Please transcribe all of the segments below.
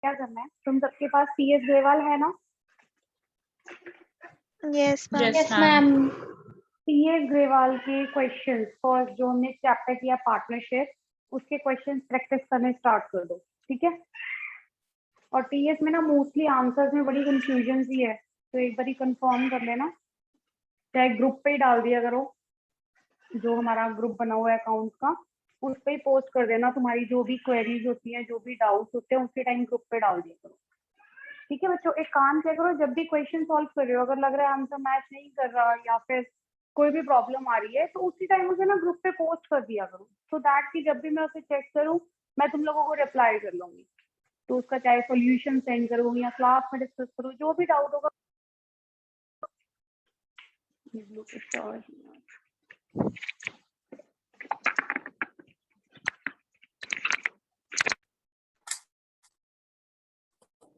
क्या करना है, तुम सबके पास PS ग्रेवाल है ना? Yes ma'am. Yes ma'am. PS Grewal के क्वेश्चंस फर्स्ट जो हमने चैप्टर किया पार्टनरशिप, उसके क्वेश्चंस प्रैक्टिस करने स्टार्ट कर दो, ठीक है? और TS में ना मोस्टली आंसर्स में बड़ी कंफ्यूजन ही है, तो एक बार कंफर्म कर लेना, चाहे ग्रुप पे ही डाल दिया करो, जो हमारा ग्रुप बना हुआ है अकाउंट का, उस पे ही पोस्ट कर देना तुम्हारी जो भी क्वेरीज होती हैं, जो भी डाउट्स होते हैं, उसी टाइम ग्रुप पे डाल दिया करो, ठीक है बच्चों? एक काम किया करो, जब भी क्वेश्चन सॉल्व कर रहे हो, अगर लग रहा है आंसर मैच नहीं कर रहा या फिर कोई भी प्रॉब्लम आ रही है, तो उसी टाइम उसे ना ग्रुप पे पोस्ट कर दिया करो, सो दैट कि जब भी मैं उसे चेक करूँ, मैं तुम लोगों को रिप्लाई कर लूंगी, तो उसका चाहे सॉल्यूशन सेंड करूँ या क्लास में डिस्कस करूँ, जो भी डाउट होगा।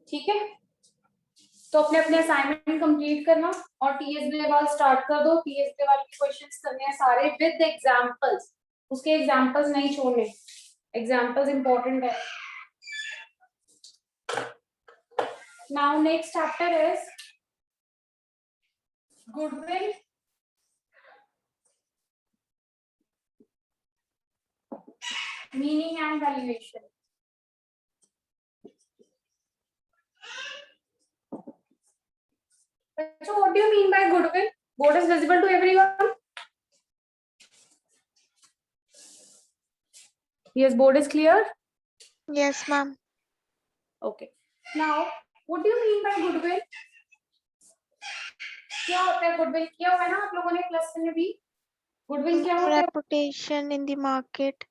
ठीक है, तो अपने अपने असाइनमेंट कंप्लीट करना और TS ग्रेवाल स्टार्ट कर दो। TS ग्रेवाल के क्वेश्चंस करने हैं सारे विद एग्जांपल्स, उसके एग्जांपल्स नहीं छोड़ने, एग्जांपल्स इंपॉर्टेंट है। Now next chapter is goodwill, meaning and valuation. So what do you mean by goodwill? What is visible to everyone? Yes, board is clear? Yes ma'am. Okay. Now, what do you mean by goodwill? क्या होता है goodwill? क्या हुआ है ना आप लोगों ने क्लास में भी? गुडविल क्या होता है? Reputation in the market.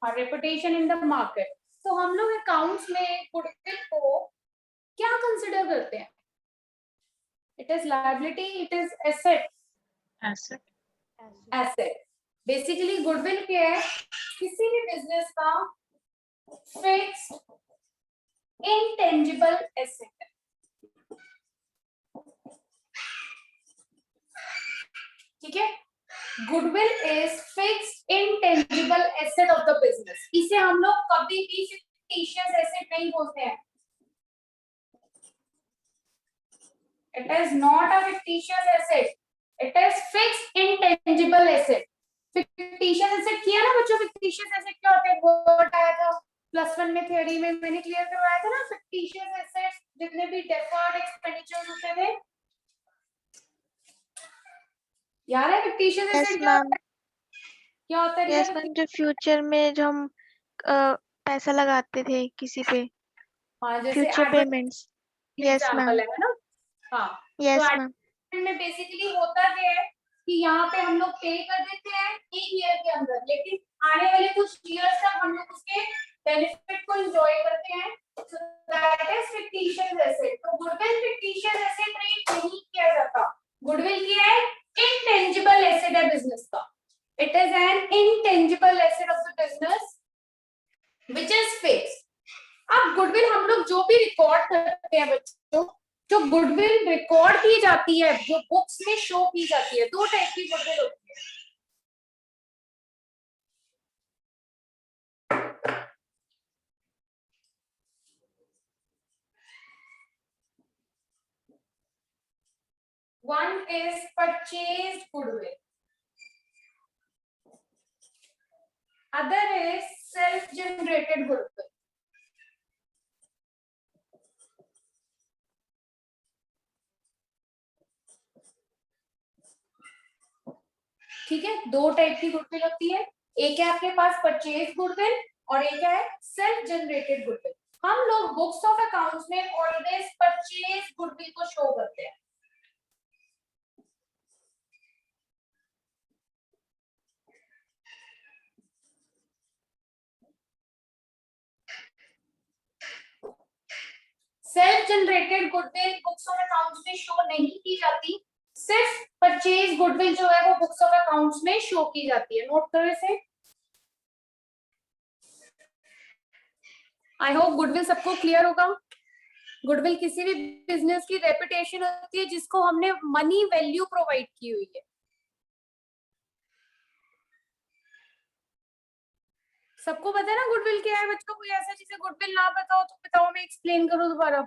हाँ, रेपुटेशन इन द मार्केट। तो हम लोग अकाउंट्स में गुडविल को क्या कंसिडर करते हैं? It is liability, it is asset. Asset basically goodwill क्या है? किसी भी बिजनेस का फिक्स्ड इंटेंजिबल एसेट है, ठीक है? Goodwill is fixed intangible asset of the business. इसे हम लोग कभी भी फिक्टिशियस एसेट नहीं बोलते हैं। It is not a fictitious asset. It is fixed intangible asset. Fictitious asset किया ना बच्चों? fictitious asset क्या होता है? वर्ड आया था +1 में, थ्योरी में मैंने क्लियर करवाया था ना। fictitious assets जितने भी deferred expenditures होते थे, याद है fictitious यस asset क्या मैम। होता है? क्या होता है? यस मैम, जो फ्यूचर में जो हम पैसा लगाते थे किसी पे, हाँ, जैसे future payments. Yes example ma'am. है ना। हाँ, यस तो मैम। एडवर्टाइजमेंट में बेसिकली होता क्या है कि यहाँ पे हम लोग पे कर देते हैं एक ईयर के अंदर, लेकिन आने वाले कुछ ईयर्स तक हम लोग उसके बेनिफिट को एंजॉय करते हैं। So that is fictitious asset. तो गुडविल फिक्टिशियस एसेट नहीं किया जाता। गुडविल क्या है? इंटेंजिबल एसेट है बिजनेस का। It is an intangible asset of the business which is fixed. अब गुडविल हम लोग जो भी रिकॉर्ड करते हैं बच्चों, जो गुडविल रिकॉर्ड की जाती है, जो बुक्स में शो की जाती है, दो टाइप की गुडविल होती है। One is purchased goodwill, other is self generated goodwill. ठीक है, दो टाइप की गुडविल होती है। एक है आपके पास परचेज गुडविल और एक है सेल्फ जनरेटेड गुडविल। हम लोग बुक्स ऑफ अकाउंट्स में ऑलवेज परचेज गुडविल को शो करते हैं। Self generated goodwill books of accounts में शो नहीं की जाती, सिर्फ परचेज गुडविल जो है वो बुक्स ऑफ अकाउंट्स में शो की जाती है। नोट करो इसे। आई होप गुडविल सबको क्लियर होगा। गुडविल किसी भी बिजनेस की रेपुटेशन होती है जिसको हमने मनी वैल्यू प्रोवाइड की हुई है। सबको पता है ना गुडविल क्या है बच्चों? कोई ऐसा जिसे गुडविल ना पता हो तो बताओ, मैं एक्सप्लेन करूँ दोबारा।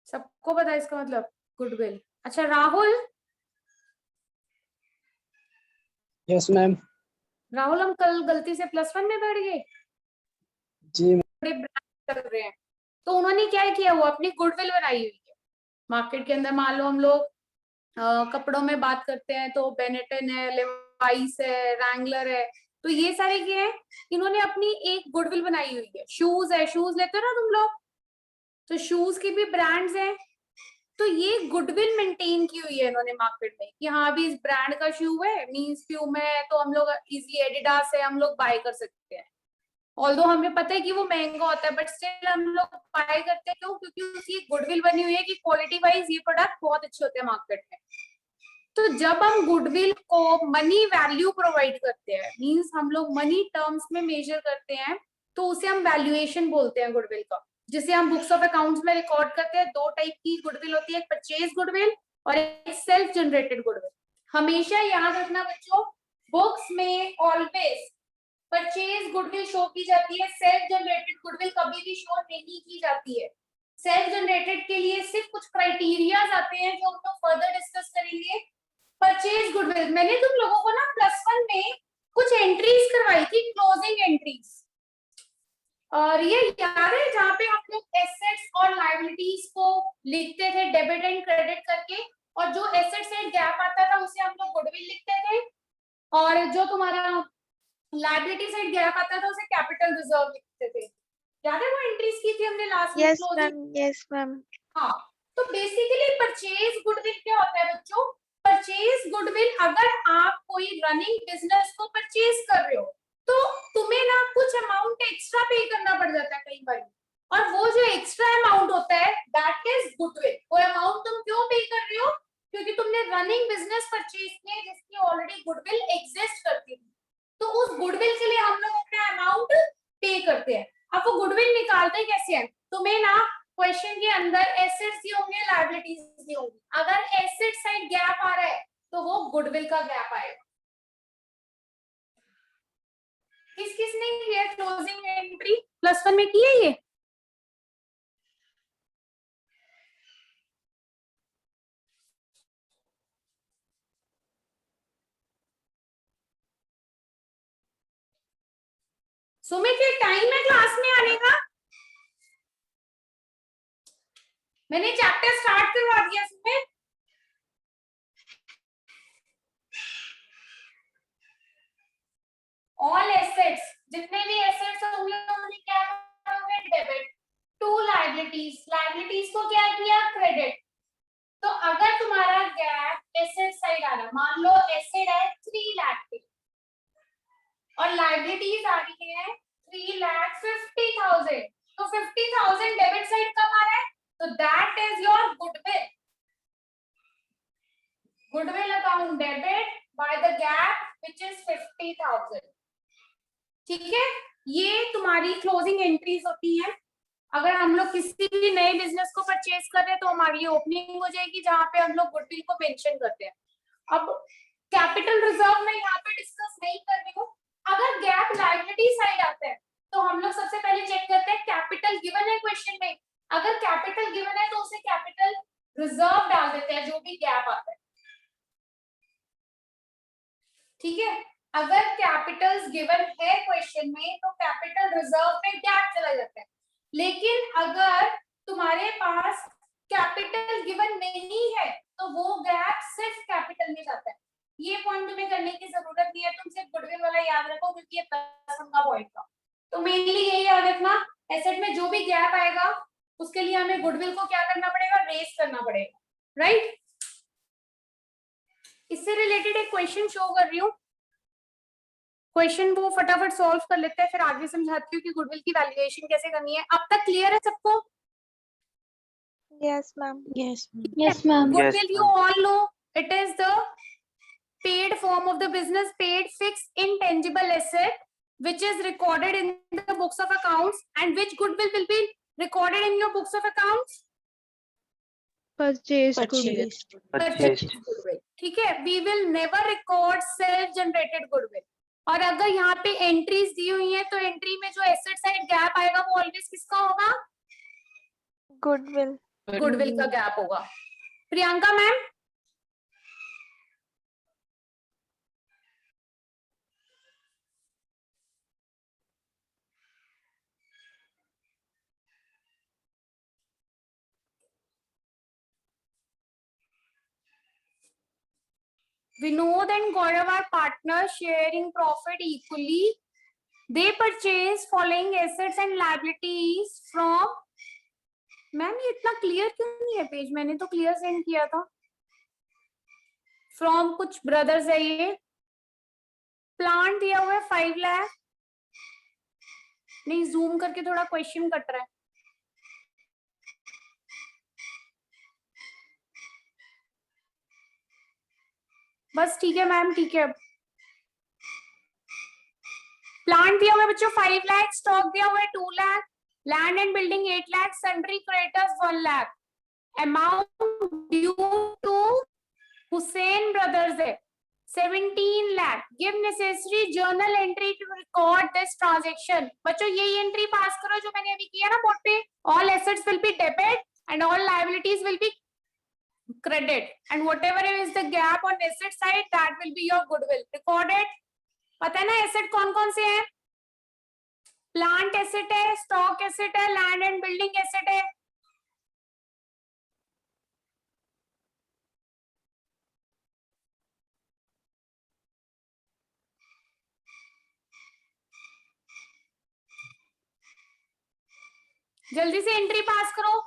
सबको पता है इसका मतलब गुडविल। अच्छा राहुल। Yes ma'am. राहुल हम कल गलती से +1 में बैठ गए, जी बड़े ब्रांड कर रहे हैं, तो उन्होंने क्या किया, वो अपनी गुडविल बनाई हुई है मार्केट के अंदर। मान लो हम लोग कपड़ों में बात करते हैं तो बेनेटन है, लेवाइस है, रैंगलर है, तो ये सारे क्या है, इन्होंने अपनी एक गुडविल बनाई हुई है। शूज है, शूज लेते हो ना तुम लोग, तो शूज के भी ब्रांड्स हैं, तो ये गुडविल मेंटेन की हुई है इन्होंने मार्केट में कि हाँ भी इस ब्रांड का शू है, मीन्स प्यूमा है, तो हम लोग इजिली एडिडास है हम लोग बाय कर सकते हैं। ऑल्दो हमें पता है कि वो महंगा होता है, बट स्टिल हम लोग बाय करते हैं। क्यों? क्योंकि उसकी गुडविल बनी हुई है कि क्वालिटी वाइज ये प्रोडक्ट बहुत अच्छे होते हैं मार्केट में। तो जब हम गुडविल को मनी वैल्यू प्रोवाइड करते हैं, मींस हम लोग मनी टर्म्स में मेजर करते हैं, तो उसे हम वैल्यूएशन बोलते हैं गुडविल का, जिसे हम बुक्स ऑफ अकाउंट्स में रिकॉर्ड करते हैं। दो टाइप की गुडविल होती है, एक परचेज गुडविल और एक सेल्फ जनरेटेड गुडविल। हमेशा याद रखना बच्चों, बुक्स में ऑलवेज परचेज गुडविल शो की जाती है, सेल्फ जनरेटेड गुडविल कभी भी शो नहीं की जाती है। सेल्फ जनरेटेड के लिए सिर्फ कुछ क्राइटेरियाज आते हैं जो हम लोग फर्दर डिस्कस करेंगे। परचेज गुडविल, मैंने तुम लोगों को ना +1 में कुछ एंट्रीज करवाई थी, क्लोजिंग एंट्रीज, और ये याद है जहाँ पे हम लोग एसेट्स और लायबिलिटीज को लिखते थे डेबिट एंड क्रेडिट करके, और जो एसेट साइड गैप आता था उसे हम लोग गुडविल लिखते थे, और जो तुम्हारा लायबिलिटी साइड गैप आता था उसे कैपिटल रिजर्व लिखते थे। याद है वो एंट्रीज की थी हमने लास्ट में क्लोजिंग? Yes ma'am. हाँ, तो बेसिकली परचेज गुडविल क्या होता है बच्चों? परचेज गुडविल, अगर आप कोई रनिंग बिजनेस को परचेज कर रहे हो तो तुम्हें ना कुछ अमाउंट एक्स्ट्रा पे करना पड़ जाता है कई बार, और वो जो एक्स्ट्रा अमाउंट होता है दैट इज गुडविल। वो अमाउंट तुम क्यों पे कर रहे हो? क्योंकि तुमने रनिंग बिजनेस परचेज किया जिसकी ऑलरेडी गुडविल एग्जिस्ट करती थी, तो उस गुडविल के लिए हम लोग अपना अमाउंट पे करते हैं। अब वो गुडविल निकालते कैसे हैं? तुम्हें ना क्वेश्चन के अंदर एसेट्स दी होंगे, लायबिलिटीज दी होंगी। अगर एसेट साइड गैप आ रहा है तो वो गुडविल का गैप आएगा। किस किसने किया क्लोजिंग एंट्री +1 में? की है ये? सुमित ये टाइम है क्लास में आने का? मैंने चैप्टर स्टार्ट करवा दिया सुमित। ऑल एसेट्स, जितने भी एसेट्स होंगे उन्हें क्या करोगे? डेबिट टू लायबिलिटीज, लायबिलिटीज को क्या किया? क्रेडिट। तो अगर तुम्हारा गैप एसेट साइड आ रहा, मान लो एसेट है 3 लाख की और लायबिलिटीज आ रही है 3,50,000, तो 50,000 डेबिट साइड कब आ रहा है? तो that is your goodwill. Goodwill account debit by the gap which is 50,000। ठीक है, ये तुम्हारी क्लोजिंग एंट्रीज होती हैं। अगर हम लोग किसी भी नए बिजनेस को परचेज कर रहे हैं तो हमारी ओपनिंग हो जाएगी जहां पे हम लोग गुडविल को मेंशन करते हैं। अब कैपिटल रिजर्व में यहाँ पे डिस्कस नहीं कर रही हूँ। अगर गैप लायबिलिटी साइड आता है तो हम लोग सबसे पहले चेक करते हैं कैपिटल गिवन है क्वेश्चन में। अगर कैपिटल गिवन है तो उसे कैपिटल रिजर्व डाल देते हैं जो भी गैप आता है। ठीक है, अगर कैपिटल्स गिवन है क्वेश्चन में तो कैपिटल रिजर्व में गैप चला जाता है। लेकिन अगर तुम्हारे पास कैपिटल गिवन नहीं है तो वो गैप सिर्फ कैपिटल में जाता है। ये पॉइंट तुम्हें करने की जरूरत नहीं है, तुम सिर्फ गुडविल वाला याद रखो क्योंकि ये +1 का पॉइंट था। तो मेनली यही याद रखना, एसेट में जो भी गैप आएगा उसके लिए हमें गुडविल को क्या करना पड़ेगा? रेस करना पड़ेगा, राइट? इससे रिलेटेड एक क्वेश्चन शो कर रही हूँ, क्वेश्चन वो फटाफट सॉल्व कर लेते हैं, फिर आगे समझाती हूँ कि गुडविल की वैल्यूएशन कैसे करनी है। अब तक क्लियर है सबको? Yes ma'am. Yes ma'am. Goodwill you all know it is the paid form of the business, paid fixed intangible asset which is recorded in the books of accounts. And which goodwill will be recorded in your books of accounts? Purchase Purchased. Purchased goodwill. ठीक है, we will never record self generated goodwill. और अगर यहाँ पे entries दी हुई हैं तो entry में जो एसेट साइड गैप आएगा वो ऑलवेज किसका होगा? गुडविल। गुडविल का गैप होगा। Priyanka ma'am, Vinod and Gaurav are partners sharing profit equally. They purchase following assets and liabilities from. Ma'am ये इतना क्लियर क्यों नहीं है पेज? मैंने तो क्लियर सेंड किया था। फ्रॉम कुछ ब्रदर्स है ये। प्लांट दिया हुआ है 5 लाख। नहीं, जूम करके थोड़ा क्वेश्चन कट रहा है। बस ठीक है मैम, ठीक है। प्लांट दिया हुआ है बच्चों 5 लाख, स्टॉक दिया हुआ है 2 lakh, land and building 8 lakh, sundry creditors 1 lakh. Amount due to Hussain brothers है 17 lakh. Give necessary journal entry to record this transaction. बच्चों यही एंट्री पास करो जो मैंने अभी किया ना बोर्ड पे। All assets will be debit and all liabilities will be credit, and whatever is the gap on asset side that will be your goodwill recorded. पता है ना एसेट कौन कौन से हैं? प्लांट एसेट है, स्टॉक एसेट है, लैंड एंड बिल्डिंग एसेट है। जल्दी से एंट्री पास करो।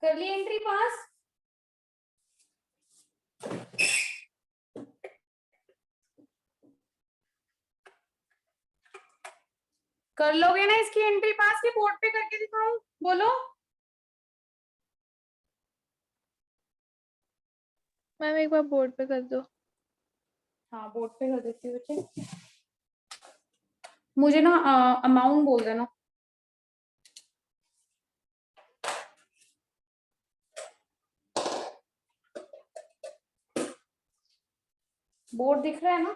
कर ली एंट्री पास? कर लोगे ना इसकी एंट्री पास की? बोर्ड पे करके दिखाऊं? बोलो। मैम एक बार बोर्ड पे कर दो। हाँ बोर्ड पे कर देती हूँ बच्चे। मुझे ना अमाउंट बोल देना। बोर्ड दिख रहा है ना?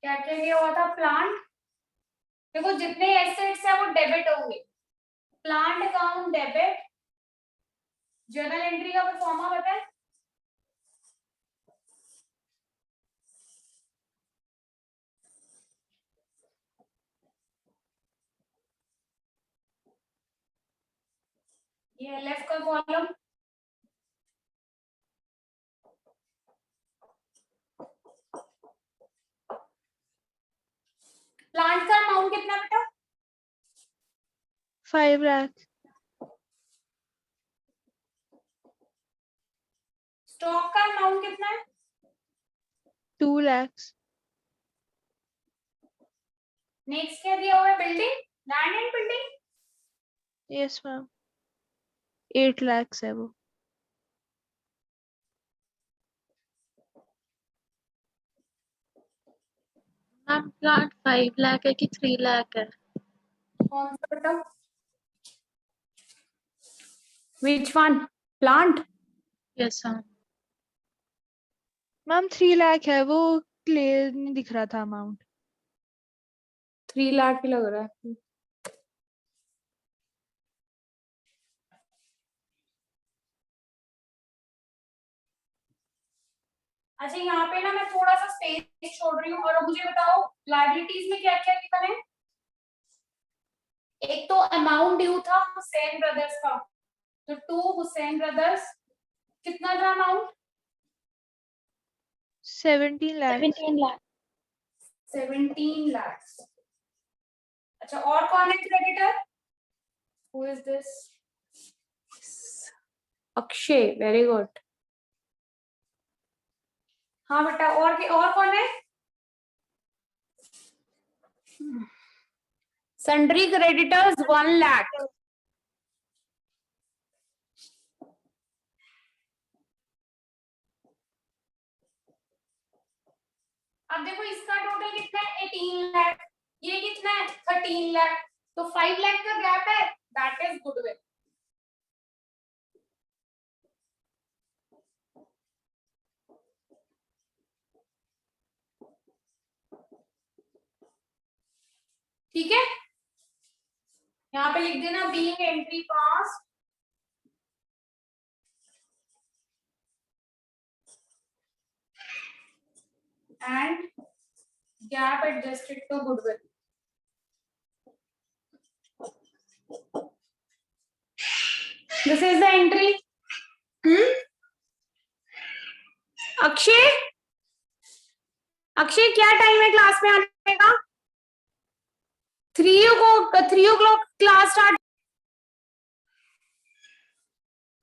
क्या क्या किया हुआ था? प्लांट, देखो जितने एसेट्स है वो डेबिट होंगे। Plant account debit. Journal entry का परफॉर्मा बताए। ये लेफ्ट का कॉलम। प्लांट का अमाउंट कितना बेटा? 5 लाख। स्टॉक का अमाउंट कितना है? 2 लाख। नेक्स्ट क्या दिया हुआ है? Building, land and building. Yes ma'am 8 lakh है वो। मैम प्लांट 5 लाख है कि 3 लाख है? कौन सा बेटा? Which one? Plant? Yes ma'am. Ma'am 3 lakh है वो, क्लियर नहीं दिख रहा था अमाउंट। 3 लाख ही लग रहा है। अच्छा यहाँ पे ना मैं थोड़ा सा स्पेस छोड़ रही हूँ और अब मुझे बताओ लायबिलिटीज में क्या क्या लिखा है? एक तो अमाउंट ड्यू था हुसैन ब्रदर्स का, तो टू हुसैन ब्रदर्स, कितना था अमाउंट? 17 लाख। 17 लाख। अच्छा, और कौन है creditor? Who is this? Akshay, very good. हाँ बेटा, और कौन है? Sundry creditors 1 lakh. अब देखो इसका टोटल कितना है? 18 लाख। ये कितना है? 13 लाख। तो 5 लाख का गैप है, दैट इज गुडविल। ठीक है, यहाँ पे लिख देना being entry pass and gap adjusted to goodwill. This is the entry. Akshay, Akshay क्या टाइम है क्लास में आने का? 3 o'clock क्लास स्टार्ट।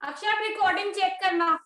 अक्षय आप रिकॉर्डिंग चेक करना।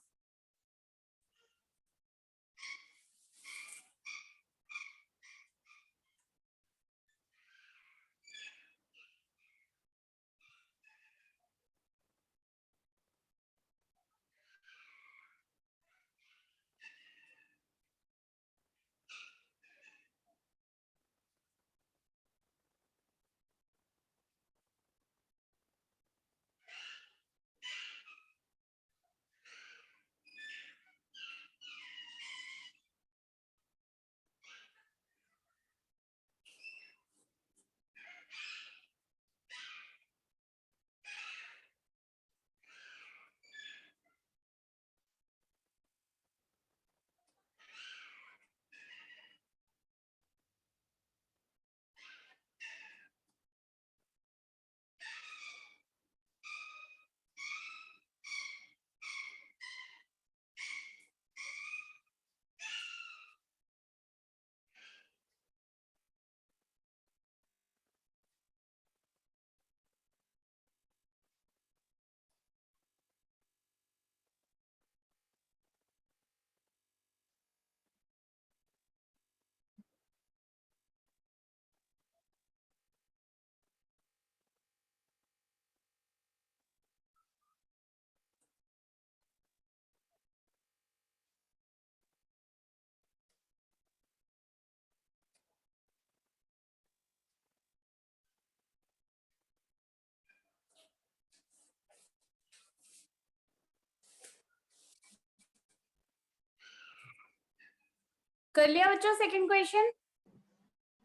कर लिया बच्चों सेकंड क्वेश्चन?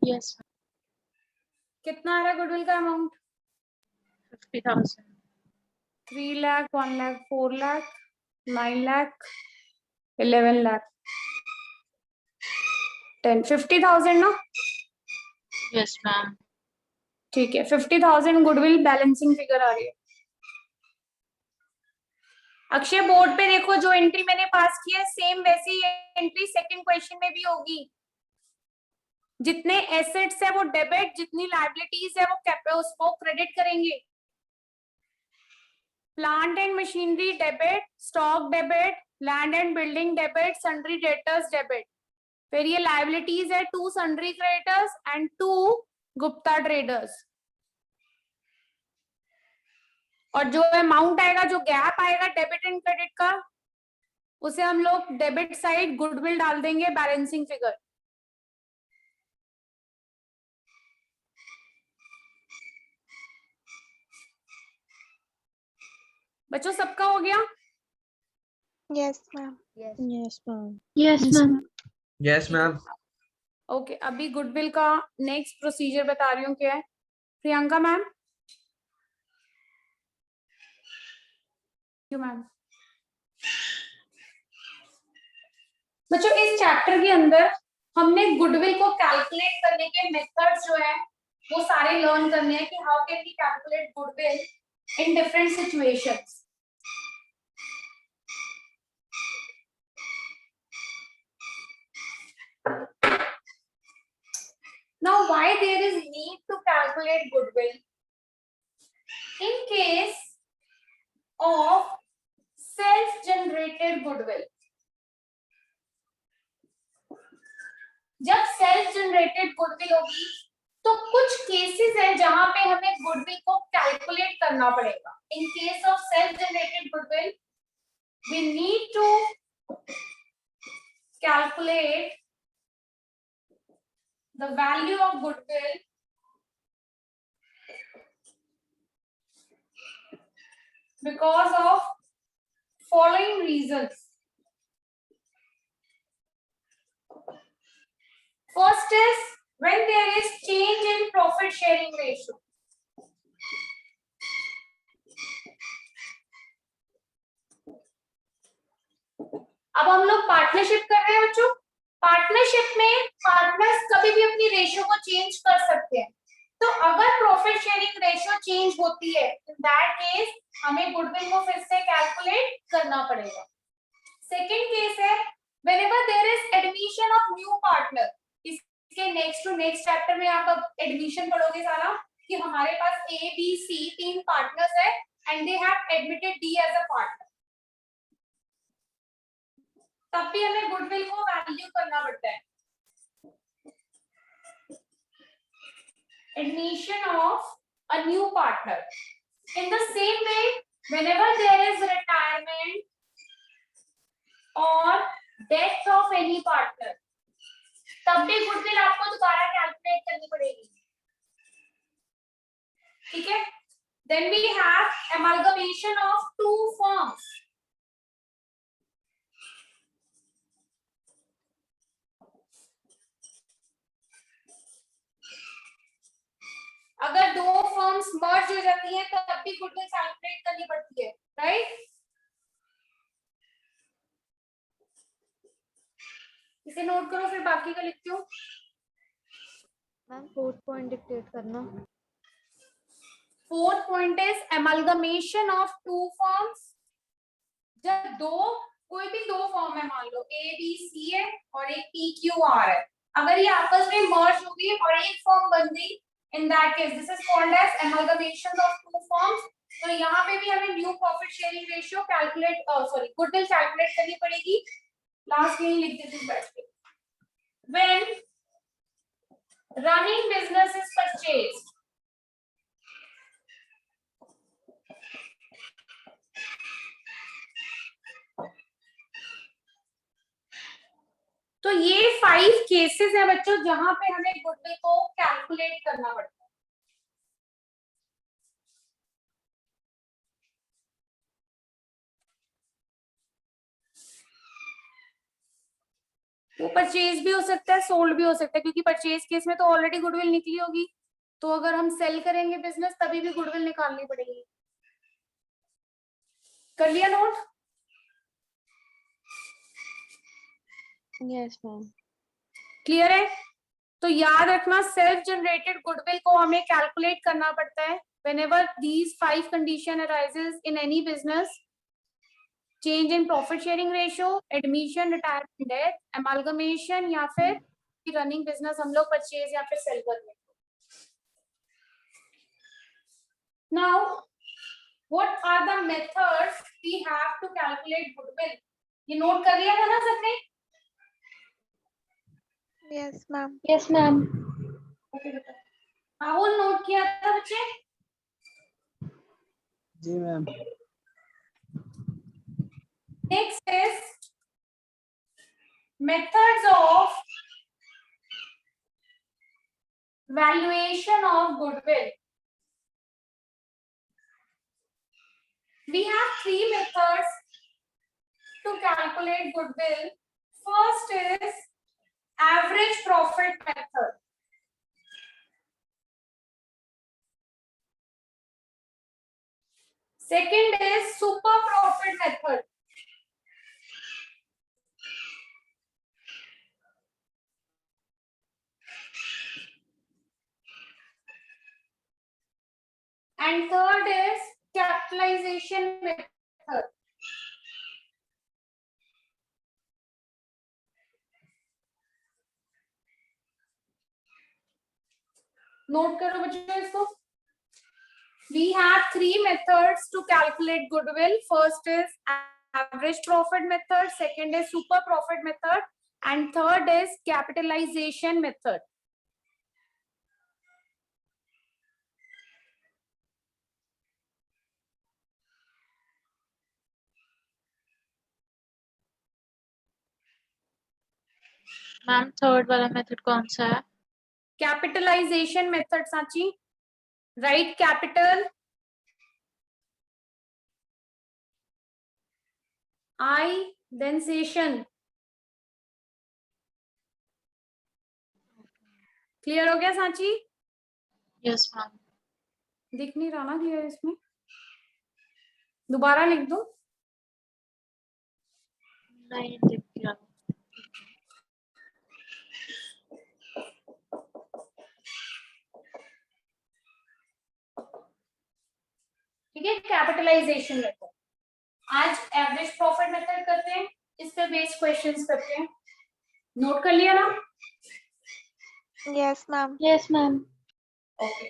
Yes, कितना आ रहा है गुडविल का अमाउंट? 50,000. 3 लाख, 1 लाख, 4 लाख, 9 लाख, 11 लाख, 10, 50,000 ना? Yes, ma'am. ठीक है, 50,000 गुडविल बैलेंसिंग फिगर आ रही है। अक्षय बोर्ड पे देखो, जो एंट्री मैंने पास की है सेम वैसी एंट्री सेकंड क्वेश्चन में भी होगी। जितने एसेट्स है वो डेबिट, जितनी लायबिलिटीज है वो उसको क्रेडिट करेंगे। Plant and machinery debit, stock debit, land and building debit, sundry debtors debit. फिर ये लायबिलिटीज है 2 sundry creditors and 2 Gupta traders. और जो अमाउंट आएगा, जो गैप आएगा डेबिट एंड क्रेडिट का, उसे हम लोग डेबिट साइड गुडविल डाल देंगे बैलेंसिंग फिगर। बच्चों सबका हो गया? Yes ma'am. Yes, ma'am. Yes, ma'am. Yes ma'am. Okay, अभी गुडविल का नेक्स्ट प्रोसीजर बता रही हूँ क्या है। प्रियंका मैम, क्यों मैम? बच्चों इस चैप्टर के अंदर हमने गुडविल को कैलकुलेट करने के मेथड्स जो है वो सारे लर्न करने हैं कि how can we calculate goodwill in different situations. Now, why there is need to calculate goodwill? In case of self-generated goodwill. जब self-generated goodwill होगी, तो कुछ केसेस है जहां पे हमें गुडविल को कैलकुलेट करना पड़ेगा. In case of self-generated goodwill, we need to calculate the value of goodwill because of following reasons. First is when there is change in profit sharing ratio. अब हम लोग पार्टनरशिप कर रहे हैं बच्चों. पार्टनरशिप में पार्टनर्स कभी भी अपनी रेशियो को चेंज कर सकते हैं. तो अगर प्रॉफिट शेयरिंग रेशियो चेंज होती है, इन दैट केस हमें गुडविल को फिर से कैलकुलेट करना पड़ेगा. सेकंड केस है whenever there is admission of new partner. इसके नेक्स्ट टू नेक्स्ट चैप्टर में आप अब एडमिशन पढ़ोगे सारा कि हमारे पास ए बी सी 3 पार्टनर्स है and they have admitted D as a partner. तब भी हमें गुडविल को वैल्यू करना पड़ता है. Admission of a new partner. In the same way, whenever there is retirement or death of any partner, तब भी गुडविल आपको दोबारा कैलकुलेट करनी पड़ेगी. ठीक है. Then we have amalgamation of two firms. अगर दो फर्म्स मर्ज हो जाती हैं तब भी गुडविल कैलकुलेट करनी पड़ती है, राइट? इसे नोट करो, फिर बाकी का लिखती हूँ. मैम 4th पॉइंट डिक्टेट करना. 4th point is amalgamation of two firms. जब कोई भी दो फर्म है, मान लो ए बी सी है और एक पी क्यू आर है, अगर ये आपस में मर्ज हो गई और एक फर्म बन गई, in that case this is called as amalgamation of two firms. तो यहाँ पे भी हमें new profit sharing ratio calculate goodwill calculate करनी पड़ेगी. लास्ट में लिख देते हैं बैठ के. When running business is purchased, तो ये 5 केसेस है बच्चों जहां पे हमें गुडविल को कैलकुलेट करना पड़ता है. वो परचेज भी हो सकता है, सोल्ड भी हो सकता है, क्योंकि परचेज केस में तो ऑलरेडी गुडविल निकली होगी. तो अगर हम सेल करेंगे बिजनेस तभी भी गुडविल निकालनी पड़ेगी. कर लिया नोट? Yes ma'am. क्लियर है? तो याद रखना सेल्फ जनरेटेड गुडविल को हमें कैलकुलेट करना पड़ता है whenever these 5 condition arises in any business: change in profit sharing ratio, admission, retirement, death, amalgamation, या फिर रनिंग बिजनेस हम लोग परचेज या फिर सेल कर लें. Now, what are the methods we have to calculate goodwill? ये नोट कर लिया था ना सबने? Yes ma'am. Yes ma'am. Rahul note किया था बच्चे? जी ma'am. Next is methods of valuation of goodwill. We have 3 methods to calculate goodwill. First is average profit method. Second is super profit method. Note करो बच्चों इसको. We have three methods to calculate goodwill. First is average profit method, second is super profit method, and third is capitalization method. Ma'am third वाला method कौन सा है? Capitalization method, Sachi. Write capital I, then sation. Clear हो गया Sanchi? Yes ma'am. दिख नहीं रहा ना क्लियर इसमें? दोबारा लिख दो. नहीं दिख रहा. ठीक है, कैपिटलाइजेशन मेथड. आज एवरेज प्रॉफिट मेथड करते हैं, इस पे बेस्ड क्वेश्चंस करते हैं. नोट कर लिया ना? Yes ma'am. Yes ma'am. Okay.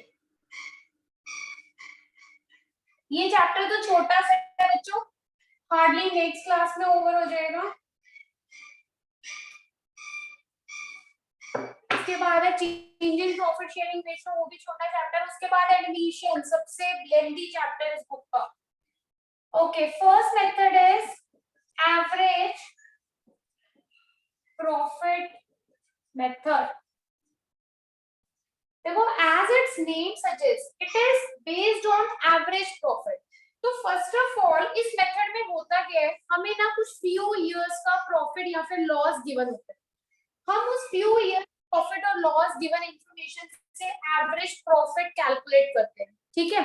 ये चैप्टर तो छोटा सा है बच्चों, हार्डली नेक्स्ट क्लास में ओवर हो जाएगा. उसके बाद है change in profit sharing ratio, वो भी छोटा चैप्टर. उसके बाद एडमिशन, सबसे लेंथी चैप्टर इस बुक का. Okay, first method is average profit method. देखो, as its name suggest, it is based on average profit. तो फर्स्ट ऑफ ऑल इस मेथड में होता क्या है, हमें ना कुछ फ्यू इयर्स का प्रॉफिट या फिर लॉस गिवन होता है. हम उस फ्यू ईयर प्रॉफिट और लॉस गिवन इंफॉर्मेशन से एवरेज प्रॉफिट कैलकुलेट करते हैं. ठीक है,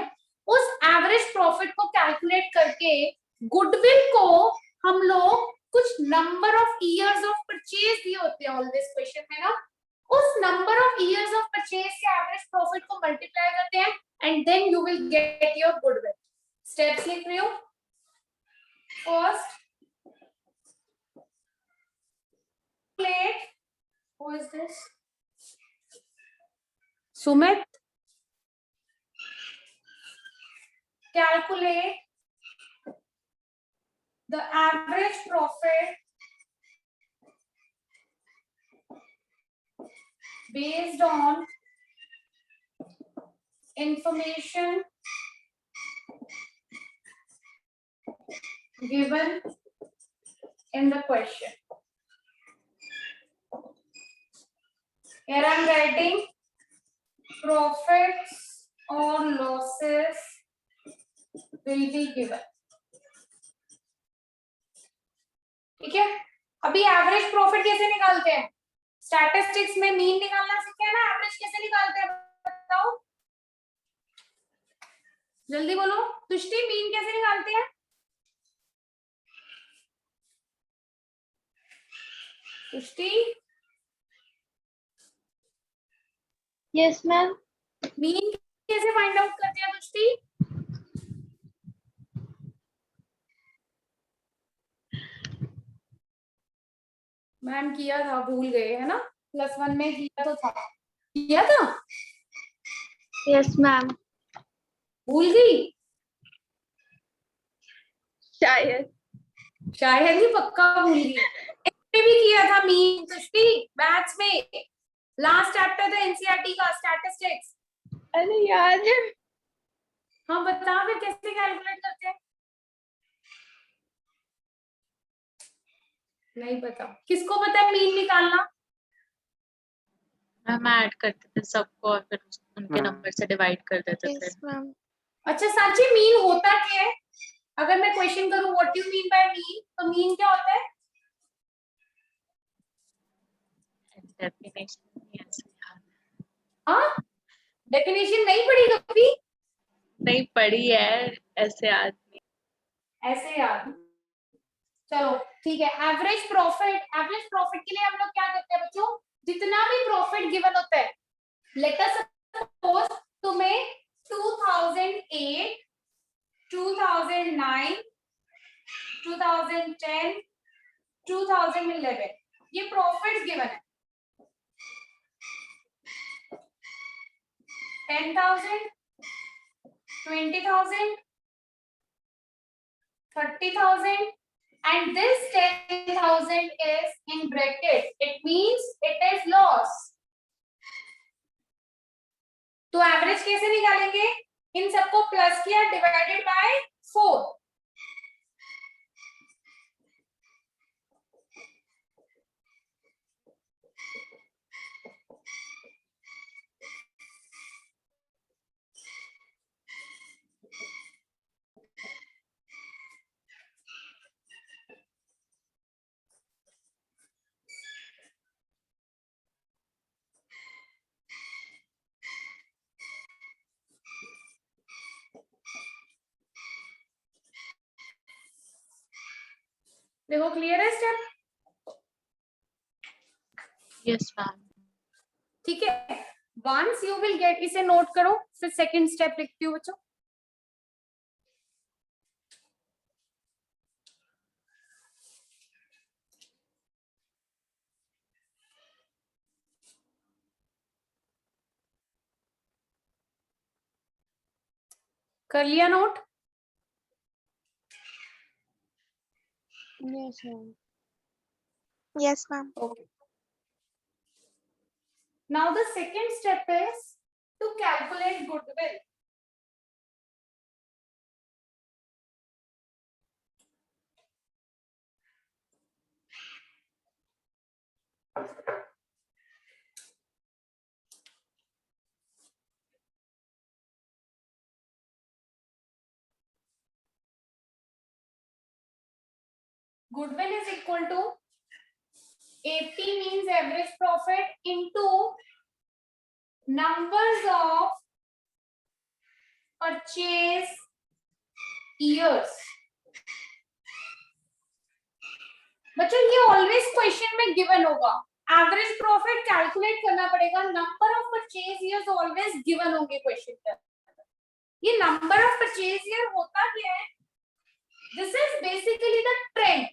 उस एवरेज प्रॉफिट को कैलकुलेट करके गुडविल को हम लोग कुछ number of years of purchase दिए होते हैं ऑलवेज क्वेश्चन में ना, उस number of years of purchase से एवरेज प्रॉफिट को मल्टीप्लाई करते हैं and then you will get your goodwill. Steps लिख रही हूं. First, calculate. Who is this? Sumit. Calculate the average profit based on information given in the question. Here I am writing profits or losses will be given. ठीक है, अभी average profit कैसे निकालते हैं? Statistics में मीन निकालना सीखे हैं ना, एवरेज कैसे निकालते हैं बताओ, जल्दी बोलो. तुष्टि, मीन कैसे निकालते हैं? तुष्टि, यस मैम. मीन कैसे फाइंड आउट करते हैं तुष्टि? मैम किया था, भूल गए है ना, +1 में किया तो था. किया था? Yes ma'am. भूल गई? शायद. शायद ही, पक्का भूल गई. इसमें भी किया था मीन तुष्टि, मैथ्स में लास्ट चैप्टर था एनसीईआरटी का, स्टैटिस्टिक्स. अरे याद है. हाँ बता, फिर कैसे कैलकुलेट करते हैं? नहीं पता. किसको पता है मीन निकालना? मैम ऐड करते थे सबको और फिर उनके नंबर से डिवाइड कर देते थे. Yes ma'am. अच्छा सांची, मीन होता क्या है? अगर मैं क्वेश्चन करूं what you mean by mean, तो मीन क्या होता है? हाँ, डेफिनेशन नहीं पढ़ी कभी? नहीं पढ़ी है, ऐसे याद नहीं. ऐसे याद. चलो ठीक है. एवरेज प्रॉफिट के लिए हम लोग क्या करते हैं बच्चों, जितना भी प्रॉफिट गिवन होता है, लेट अस सपोज तुम्हें 2008, 2009, 2010, 2011 ये प्रॉफिट्स गिवन है. 10,000, 20,000, 30,000, and this 10,000 is in bracket. It means it is loss. तो एवरेज कैसे निकालेंगे? इन सबको प्लस किया, डिवाइडेड बाय 4. देखो क्लियर है स्टेप? Yes, ma'am. ठीक है, वंस यू विल गेट, इसे नोट करो, फिर सेकंड स्टेप लिखती हूँ बच्चों. कर लिया note? Yes, ma'am. Yes, ma'am. Okay. Now the second step is to calculate goodwill. Goodwill is equal to 80 means average profit into numbers of purchase years. बच्चों ये ऑलवेज क्वेश्चन में गिवन होगा. Average profit calculate करना पड़ेगा, number of purchase years always given होंगे question के अंदर. ये नंबर ऑफ परचेज ईयर होता क्या है? This is basically the trend.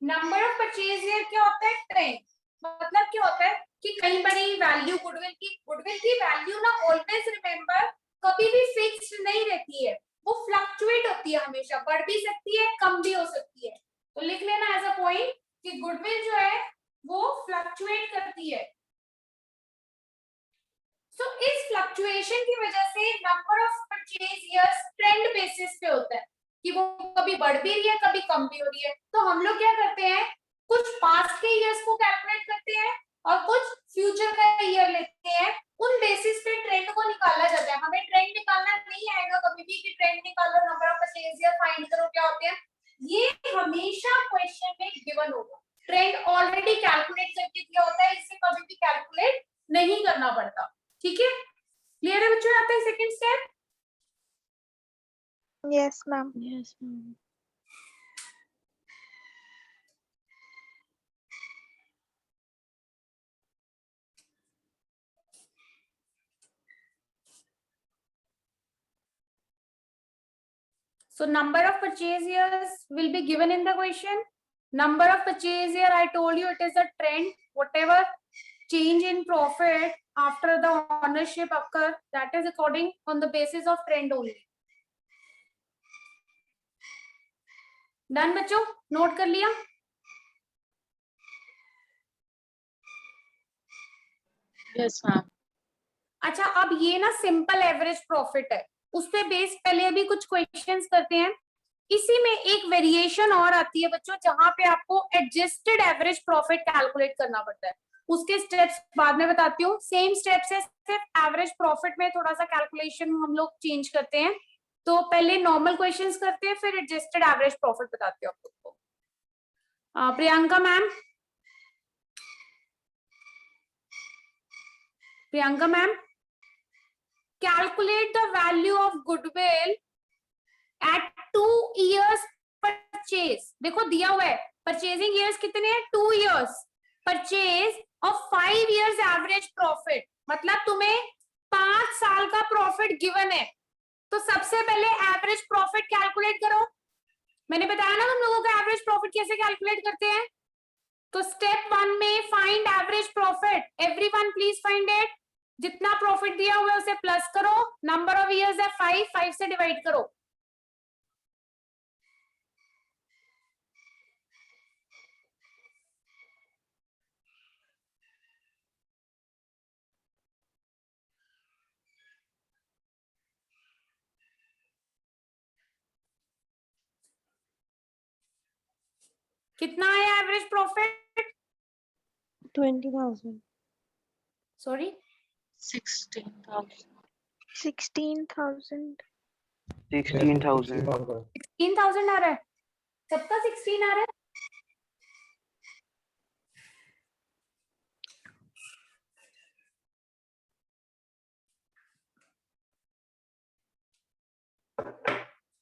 Number of purchase year क्या होता है? ट्रेंड. मतलब क्या होता है कि कई बड़ी वैल्यू गुडविल की वैल्यू ना ऑलवेज रिमेंबर कभी भी फिक्स्ड नहीं रहती है, वो फ्लक्चुएट होती है, हमेशा बढ़ भी सकती है, कम भी हो सकती है. तो लिख लेना एज अ पॉइंट कि गुडविल जो है वो फ्लक्चुएट करती है. सो इस फ्लक्चुएशन की वजह से number of purchase years trend basis पे होता है कि वो कभी बढ़ भी रही है, कभी कम भी हो रही है. तो हम लोग क्या करते हैं, कुछ पास्ट के ईयर्स को कैलकुलेट करते हैं और कुछ फ्यूचर का ईयर लेते हैं. उन बेसिस पे ट्रेंड को निकाला जाता है. हमें ट्रेंड निकालना नहीं आएगा कभी भी कि ट्रेंड निकालो, number of purchase year find करो, क्या होते हैं. ये हमेशा क्वेश्चन में गिवन होगा. ट्रेंड ऑलरेडी कैलकुलेट करके दिया होता है, इसे कभी भी कैलकुलेट नहीं करना पड़ता. ठीक है, क्लियर है बच्चों? आता है second step. Yes, ma'am. Yes, ma'am. So number of purchase years will be given in the question. Number of purchase year, I told you it is a trend. Whatever change in profit after the ownership occur, that is according on the basis of trend only. Done बच्चों? Note कर लिया? Yes, ma'am. अच्छा, अब ये ना simple average profit है, उस पे बेस पहले अभी कुछ क्वेश्चंस करते हैं. इसी में एक वेरिएशन और आती है बच्चों, जहां पे आपको एडजस्टेड एवरेज प्रॉफिट कैलकुलेट करना पड़ता है. उसके स्टेप्स बाद में बताती हूँ. सेम स्टेप्स है, सिर्फ एवरेज प्रॉफिट में थोड़ा सा कैलकुलेशन हम लोग चेंज करते हैं. तो पहले नॉर्मल क्वेश्चंस करते हैं, फिर एडजस्टेड एवरेज प्रॉफिट बताती हूँ आप लोग को. Priyanka ma'am, Priyanka ma'am, calculate the value of goodwill at 2 years purchase. देखो दिया हुआ है परचेजिंग ईयर्स कितने हैं? 2 years. Purchase of 5 years average profit, मतलब तुम्हें 5 साल का प्रॉफिट गिवन है. तो सबसे पहले एवरेज प्रॉफिट कैलकुलेट करो। मैंने बताया ना तुम लोगों को एवरेज प्रॉफिट कैसे कैलकुलेट करते हैं। तो स्टेप 1 में find average profit. Everyone please find it. जितना प्रॉफिट दिया हुआ है उसे प्लस करो, नंबर ऑफ ईयर्स है 5 से डिवाइड करो। कितना है एवरेज प्रॉफिट? 20,000. सॉरी 16,000. 16,000. 16,000. 16,000 आ रहा है, सबका 16 आ रहा है।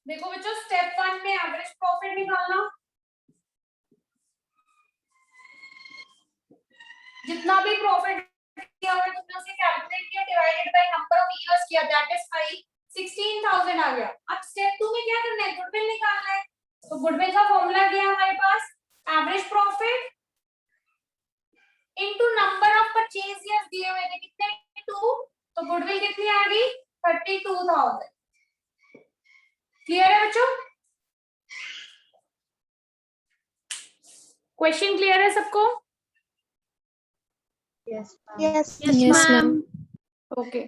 देखो बच्चों, स्टेप 1 में एवरेज प्रॉफिट निकालना। जितना भी प्रॉफिट किया हुआ है तुमने उसे कैलकुलेट किया, divided by number of years किया, दैट इज 5। 16,000 आ गया। अब स्टेप 2 में क्या करना है? गुडविल निकालना है। तो गुडविल का फॉर्मूला क्या है हमारे पास? Average profit into number of purchase years दिए हुए थे, कितने? 2। तो गुडविल कितनी आ गई? 32,000। क्लियर है बच्चों? क्वेश्चन क्लियर है सबको? Yes, ma'am. Yes, Yes, ma'am. Okay.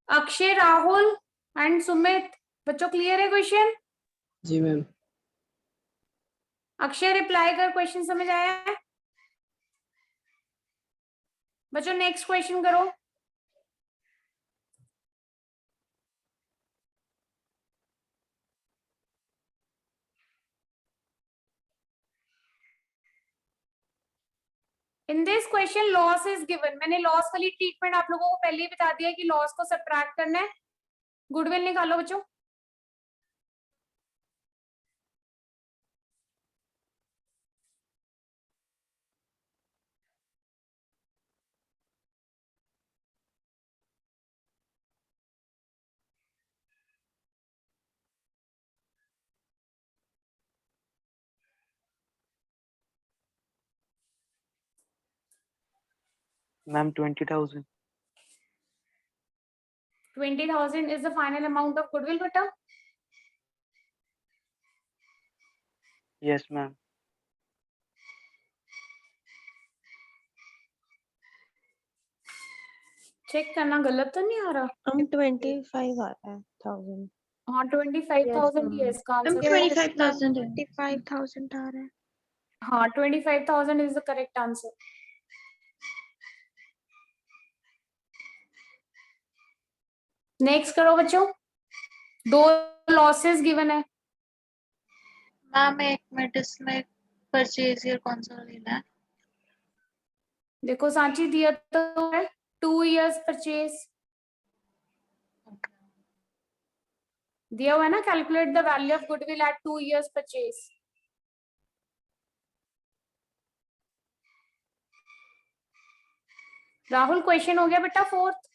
Akshay, Rahul and Sumit, बच्चों क्लियर है क्वेश्चन? जी मैम। अक्षय रिप्लाई कर, क्वेश्चन समझ आया है? बच्चों नेक्स्ट क्वेश्चन करो। In this question loss is given. मैंने लॉस वाली ट्रीटमेंट आप लोगों को पहले ही बता दिया कि लॉस को सब्ट्रैक्ट करना है। गुडविल निकालो बच्चों। Ma'am, 20,000. 20,000 is the final amount of goodwill, beta? Yes, ma'am. Check करना, गलत तो नहीं आ रहा? हम 25 आ रहा है 1000. हाँ 25,000 ही है इसका Ma'am, आंसर। 25,000 है. 25,000 आ रहा है। हाँ 25,000 is the correct answer. Next करो बच्चों। 2 लॉसेस गिवन है। मैम एक मिनट, इसमें परचेज ईयर कौन सा लेना है? देखो सांची दिया तो है 2 इयर्स परचेज दिया हुआ है ना। Calculate the value of goodwill at 2 years purchase. Rahul question हो गया बेटा 4th?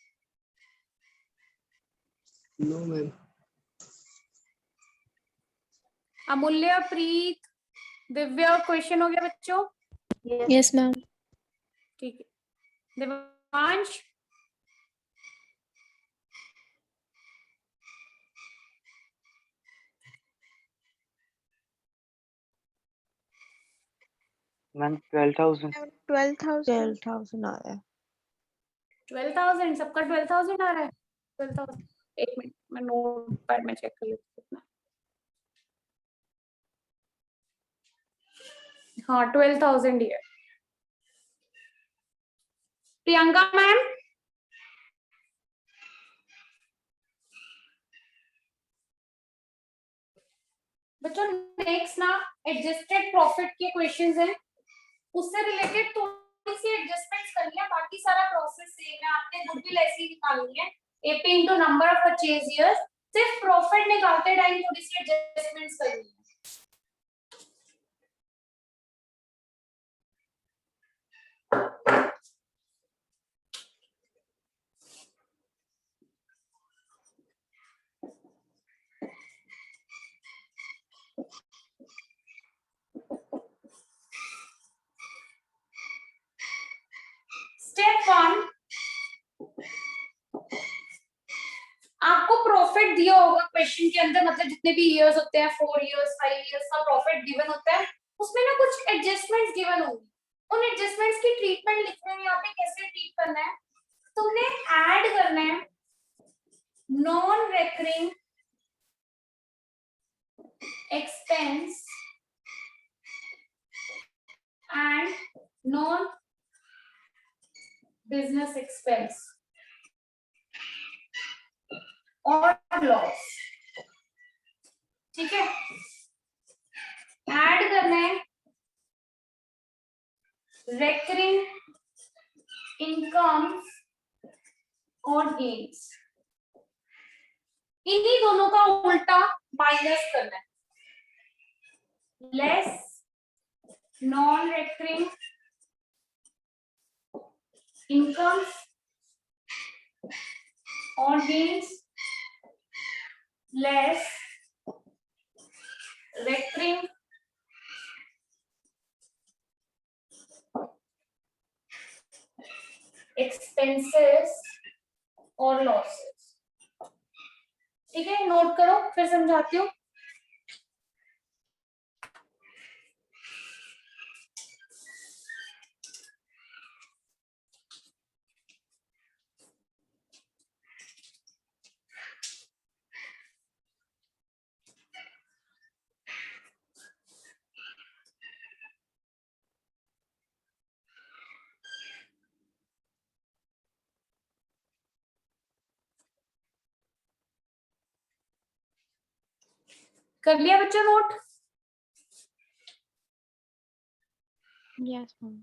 No ma'am. Amulya, Preet, Divya question हो गया बच्चों? Yes, ma'am. ठीक है। दिवांश, Ma'am, 12,000. 12,000। 12,000 आ रहा है. 12,000 सबका 12,000 आ रहा है। 12,000 एक मिनट मैं नोट पैड में चेक कर लेती हूँ। हाँ 12,000 ही है। प्रियंका मैम, बच्चों नेक्स्ट ना एडजस्टेड प्रॉफिट के क्वेश्चंस हैं, उससे रिलेटेड थोड़ी सी एडजस्टमेंट्स करनी है, बाकी सारा प्रोसेस सेम है। आपने गुडविल ऐसे ही निकालनी है, AP into number of purchase years. सिर्फ प्रॉफिट निकालते टाइम थोड़ी सी एडजस्टमेंट्स करनी है। क्वेश्चन के अंदर मतलब जितने भी ईयर्स होते हैं 4 इयर्स 5 इयर्स का प्रॉफिट गिवन होता है, उसमें ना कुछ एडजस्टमेंट्स गिवन होंगी। उन एडजस्टमेंट्स की ट्रीटमेंट लिखने में यहाँ पे कैसे ट्रीट करना है, तुमने ऐड करना है non recurring expense and non business expense और लॉस। ठीक है, ऐड करना है रेकरिंग इनकम और गेन्स, इन्हीं दोनों का उल्टा माइनस करना है, लेस नॉन रेकरिंग इनकम और गेन्स लेस रेकरिंग एक्सपेंसेस और लॉसेस। ठीक है, नोट करो, फिर समझाती हूँ। कर लिया बच्चों नोट? Yes, ma'am.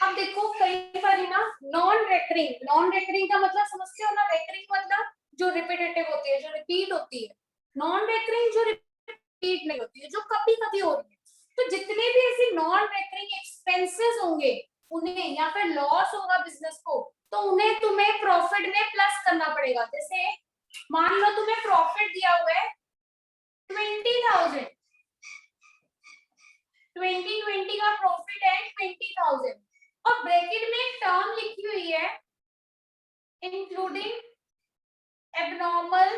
अब देखो कई बार ना नॉन रेकरिंग का मतलब समझते हो ना, रेकरिंग मतलब जो रिपीटेटिव होती है, जो रिपीट होती है, नॉन रेकरिंग जो रिपीट नहीं होती है, जो कभी कभी हो रही है। तो जितने भी ऐसे नॉन रेकरिंग एक्सपेंसेस होंगे उन्हें, या फिर लॉस होगा बिजनेस को, तो उन्हें तुम्हें प्रॉफिट में प्लस करना पड़ेगा। जैसे मान लो तुम्हें प्रॉफिट दिया हुआ है 20,000, 2020 का प्रॉफिट है 20,000 और ब्रैकेट में एक टर्म लिखी हुई है इंक्लूडिंग एबनॉर्मल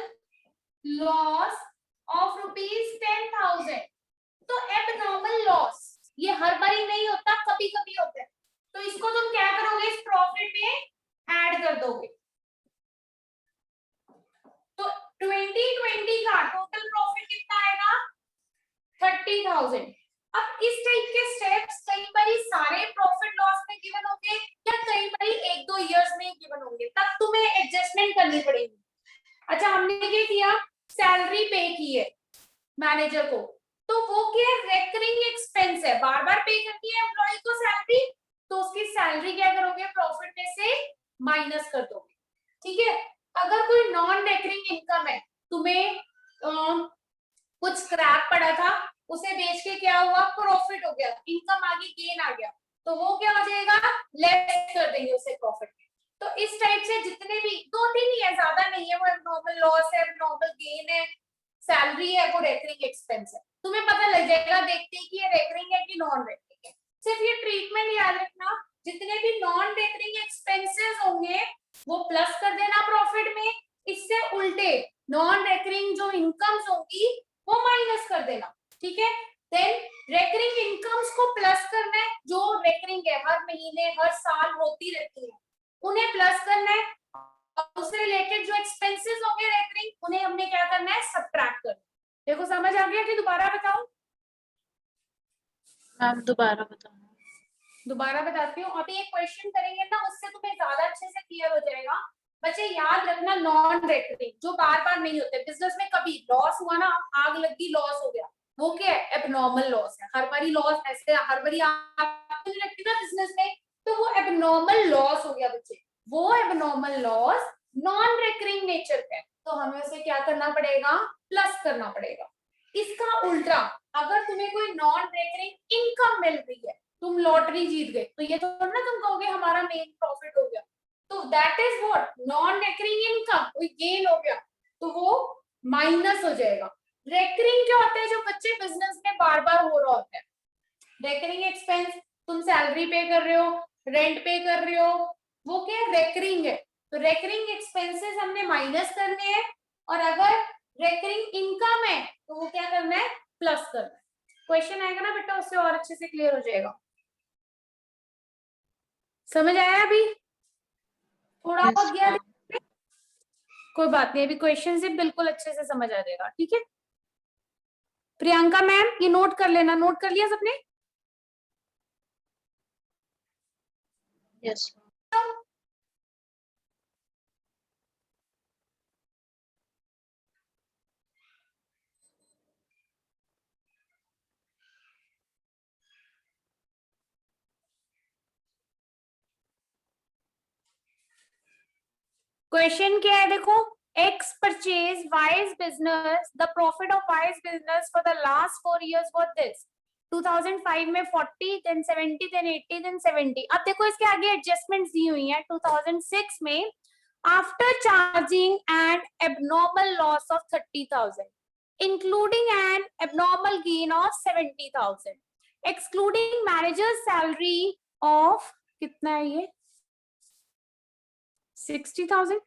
लॉस ऑफ ₹10,000। तो एबनॉर्मल लॉस ये हर बार नहीं होता, कभी कभी होता है। तो इसको तुम क्या करोगे, इस प्रॉफिट में ऐड कर दोगे। तो 2020 का टोटल प्रॉफिट कितना आएगा, 30,000। अब इस टाइप के स्टेप्स कई बार सारे प्रॉफिट लॉस में गिवन होंगे या कई बार 1-2 इयर्स में गिवन होंगे, तब तुम्हें एडजस्टमेंट करनी पड़ेगी। अच्छा, हमने क्या किया, सैलरी पे की है मैनेजर को, तो वो क्या रेकरिंग एक्सपेंस है, बार बार पे करनी है एम्प्लॉय को सैलरी, तो उसकी सैलरी क्या करोगे, प्रॉफिट में से माइनस कर दोगे। ठीक है, अगर कोई नॉन रेकरिंग इनकम है, तुम्हें कुछ स्क्रैप पड़ा था, उसे बेच के क्या हुआ, प्रॉफिट हो गया, इनकम आ गई, गेन आ गया, तो वो क्या हो जाएगा, लेस कर देंगे उसे प्रॉफिट में। तो इस टाइप से जितने भी 2-3 ही है, ज्यादा नहीं है, वो एबनॉर्मल लॉस है, एबनॉर्मल गेन है, सैलरी है, वो रेकरिंग एक्सपेंस है। तुम्हें पता लग जाएगा देखते ही कि ये रेकरिंग है कि नॉन रेकरिंग है। सिर्फ ये ट्रीटमेंट याद रखना, जितने भी नॉन रेकरिंग एक्सपेंसेस होंगे वो प्लस कर देना प्रॉफिट में, इससे उल्टे नॉन रेकरिंग जो इनकम्स होंगी वो माइनस कर देना। ठीक है, देन रेकरिंग इनकम्स को प्लस करना है, जो रेकरिंग है, हर महीने हर साल होती रहती है, उन्हें प्लस करना है, और उससे रिलेटेड जो एक्सपेंसेस होंगे रेकरिंग, उन्हें हमने क्या करना है, सब्ट्रैक्ट करना। देखो समझ आ गया कि दोबारा बताऊं? मैम दोबारा बताना। दोबारा बताती हूँ। अभी एक क्वेश्चन करेंगे ना, उससे तुम्हें ज्यादा अच्छे से क्लियर हो जाएगा। बच्चे याद रखना, नॉन रेकरिंग जो बार बार नहीं होते, बिजनेस में कभी लॉस हुआ ना, आग लगी, लॉस हो गया, वो क्या है, एबनॉर्मल लॉस है। हर बारी लॉस ऐसे, हर बारी आग लगती ना बिजनेस में, तो वो एबनॉर्मल लॉस हो गया बच्चे। वो abnormal loss non recurring nature का है, तो हमें उसे क्या करना पड़ेगा, प्लस करना पड़ेगा। इसका उल्टा, अगर तुम्हें कोई नॉन रेकरिंग इनकम मिल रही है, तुम लॉटरी जीत गए, तो ये तो ना तुम कहोगे हमारा मेन प्रॉफिट हो गया, तो that is what, non recurring income, कोई गेन हो गया, तो वो माइनस हो जाएगा। रेकरिंग क्या होता है, जो बच्चे बिजनेस में बार बार हो रहा होता है। रेकरिंग एक्सपेंस, तुम सैलरी पे कर रहे हो, रेंट पे कर रहे हो, वो क्या रेकरिंग है, तो रेकरिंग एक्सपेंसेस हमने माइनस करने हैं, और अगर रेकरिंग इनकम है तो वो क्या करना है, प्लस करना है। क्वेश्चन आएगा ना बेटा, उससे और अच्छे से क्लियर हो जाएगा। समझ आया अभी? थोड़ा Yes, बहुत गया, ma'am. कोई बात नहीं, अभी क्वेश्चन से बिल्कुल अच्छे से समझ आ जाएगा। ठीक है प्रियंका मैम, ये नोट कर लेना, नोट कर लिया सबने? Yes, ma'am. क्वेश्चन क्या है देखो, X purchase Y's business, the profit of Y's business for the last 4 years was this. 2005 में 40, then 70, then 80, then 70. अब देखो इसके आगे एडजस्टमेंट्स दी हुई हैं। 2006 में after charging an abnormal loss of 30,000, including an abnormal gain of 70,000, excluding manager's salary of कितना है ये 60,000।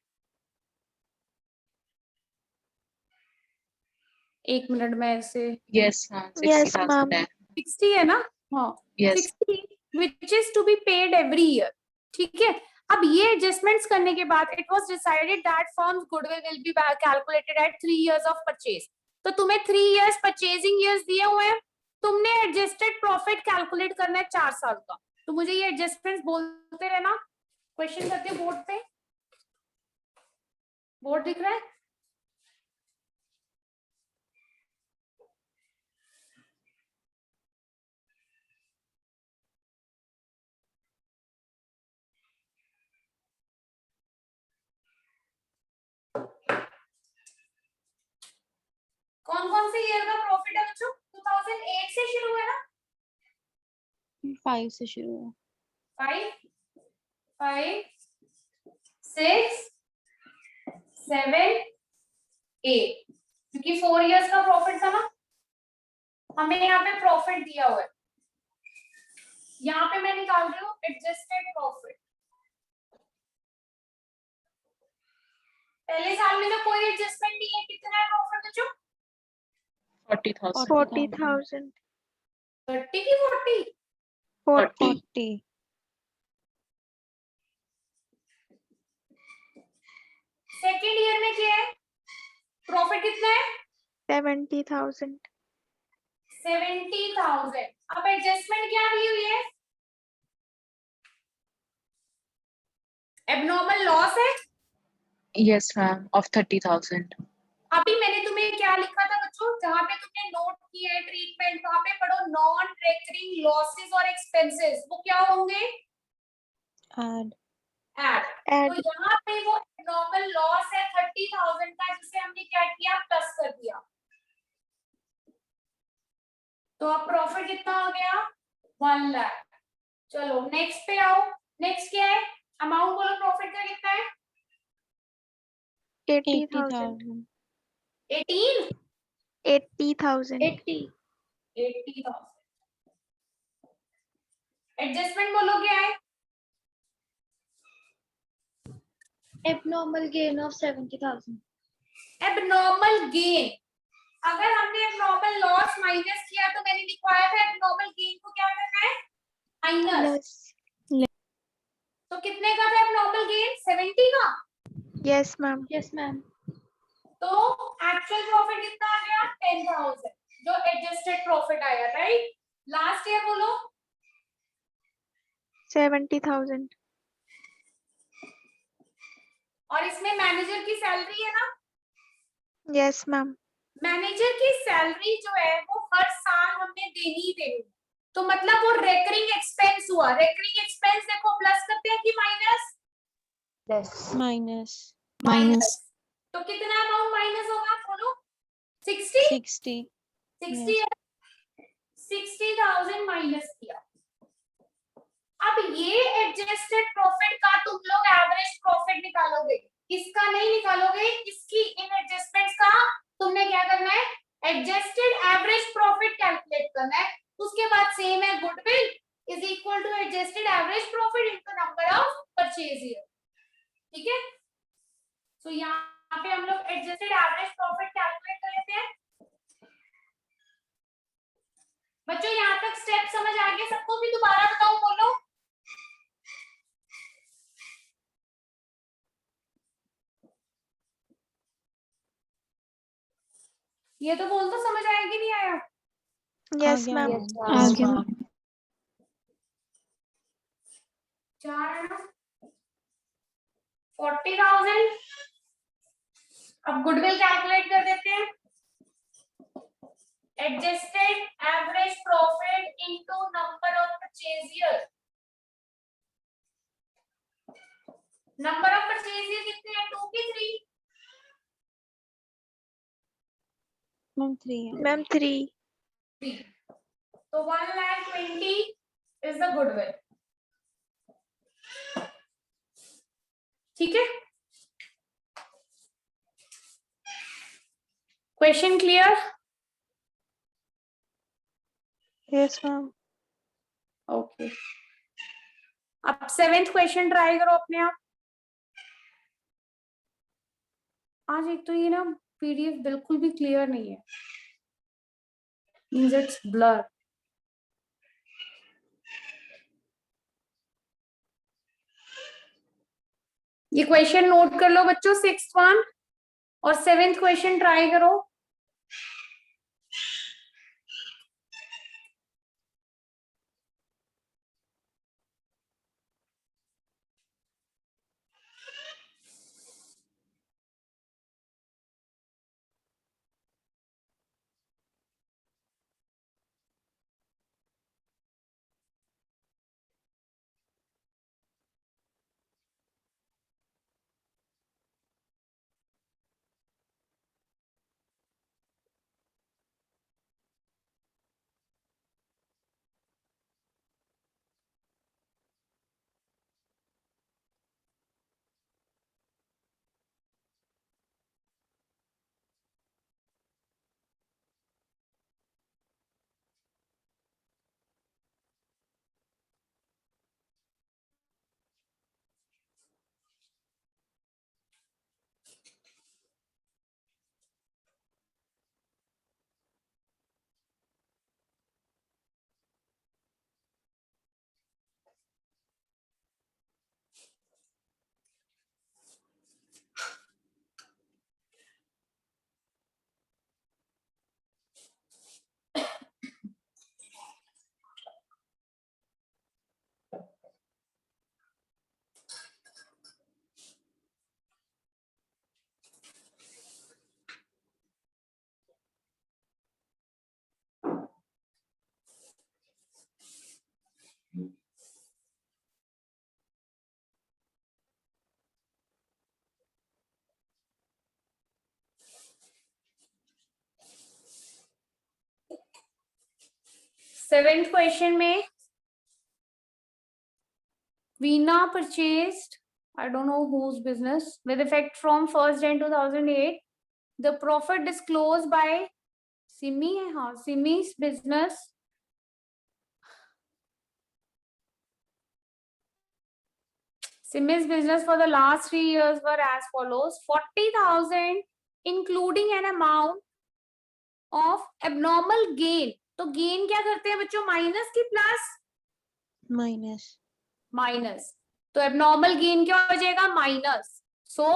एक मिनट में ऐसे Yes, ma'am. Yes, 60,000 ma'am. है. 60 है ना? हाँ Yes. 60 which is to be paid every year। ठीक है, अब ये एडजस्टमेंट्स करने के बाद it was decided that firms goodwill will be calculated at 3 years of purchase. तो तुम्हें 3 इयर्स परचेजिंग इयर्स दिए हुए हैं, तुमने एडजस्टेड प्रॉफिट कैलकुलेट करना है 4 साल का। तो मुझे ये एडजस्टमेंट्स बोलते रहना, क्वेश्चन करते हैं बोर्ड पे। बोर्ड दिख रहा है? कौन कौन से ईयर का प्रॉफिट है बच्चों? 2008 से शुरू है ना? 5 से शुरू है। 5, 6, 7, 8, क्योंकि 4 इयर्स का प्रॉफिट था ना। हमें यहाँ पे प्रॉफिट दिया हुआ है, यहाँ पे मैं निकाल रही हूँ एडजस्टेड प्रॉफिट। पहले साल में तो कोई एडजस्टमेंट नहीं है, कितना है प्रॉफिट बच्चों? 40,000. 40,000. 30 की 40? 40. सेकेंड ईयर में क्या है, प्रॉफिट कितना है? 70,000. 70,000। अब एडजस्टमेंट क्या दी हुई है? एबनॉर्मल लॉस है। Yes, ma'am. Of 30,000. अभी मैंने तुम्हें क्या लिखा था बच्चों, जहां पे तुमने नोट किया है ट्रीटमेंट, वहां पे पढ़ो नॉन रेकरिंग लॉसेस और एक्सपेंसेस, वो क्या होंगे? Add. ऐड। Add. तो यहाँ पे वो नॉर्मल लॉस है 30,000 का, जिसे हमने क्या किया, प्लस कर दिया। तो अब प्रॉफिट कितना हो गया? 1 लाख। चलो नेक्स्ट पे आओ। नेक्स्ट क्या है? अमाउंट बोलो, प्रॉफिट का कितना है? 80,000. 80,000. 18? 80,000. 80,000। एडजस्टमेंट बोलो क्या है? abnormal gain of 70,000. Abnormal gain. अगर हमने एबनॉर्मल लॉस माइनस किया तो मैंने लिखवाया था एबनॉर्मल गेन को क्या करना है, माइनस। Less. तो कितने का था एबनॉर्मल गेन? 70 का। Yes, ma'am. Yes, ma'am. तो एक्चुअल प्रॉफिट कितना आ गया? 10,000, जो एडजस्टेड प्रॉफिट आया, राइट? लास्ट ईयर बोलो। 70,000. और इसमें मैनेजर की सैलरी है ना? Yes, ma'am. मैनेजर की सैलरी जो है वो हर साल हमने देनी ही देनी, तो मतलब वो रेकरिंग एक्सपेंस हुआ। रेकरिंग एक्सपेंस देखो प्लस करते हैं कि माइनस? Minus. माइनस। तो कितना अमाउंट माइनस होगा बोलो? 60? 60. 60 Yes. 60,000 माइनस किया। अब ये एडजस्टेड प्रॉफिट का तुम लोग एवरेज प्रॉफिट निकालोगे, इसका नहीं निकालोगे। इसकी इन एडजस्टमेंट्स का तुमने क्या करना है, एडजस्टेड एवरेज प्रॉफिट कैलकुलेट करना है। उसके बाद सेम है goodwill, is equal to adjusted average profit into number of purchase year. ठीक है, तो यहाँ पे हम लोग एडजस्टेड एवरेज प्रॉफिट कैलकुलेट कर लेते हैं। बच्चों यहाँ तक स्टेप समझ आ गया सबको? भी दोबारा बताओ, बोलो। ये तो बोल तो समझ आया कि नहीं आया? यस गया मैम। मैम। चार है ना, 40,000। अब गुडविल कैलकुलेट कर देते हैं। Adjusted average profit into number of purchase year. Number of purchase year कितने हैं? 2 की 3? मैम 3 है। मैम 3। 3। तो 1,20,000 इज द गुडविल। ठीक है, question clear? Yes ma'am. Okay, अब 7th क्वेश्चन ट्राई करो अपने आप। आज एक तो ये ना पीडीएफ बिल्कुल भी क्लियर नहीं है, मींस इट्स ब्लर। ये क्वेश्चन नोट कर लो बच्चों, 6th वन और 7th क्वेश्चन ट्राई करो। सेवेंथ क्वेश्चन में Veena purchased, I don't know whose business, with effect from 1st Jan 2008. The profit disclosed by Simi, Simi's business for the last 3 years were as follows: 40,000 including an amount of abnormal gain. तो gain क्या करते हैं बच्चों? Minus की plus? Minus. Minus. तो abnormal gain क्या हो जाएगा? Minus. So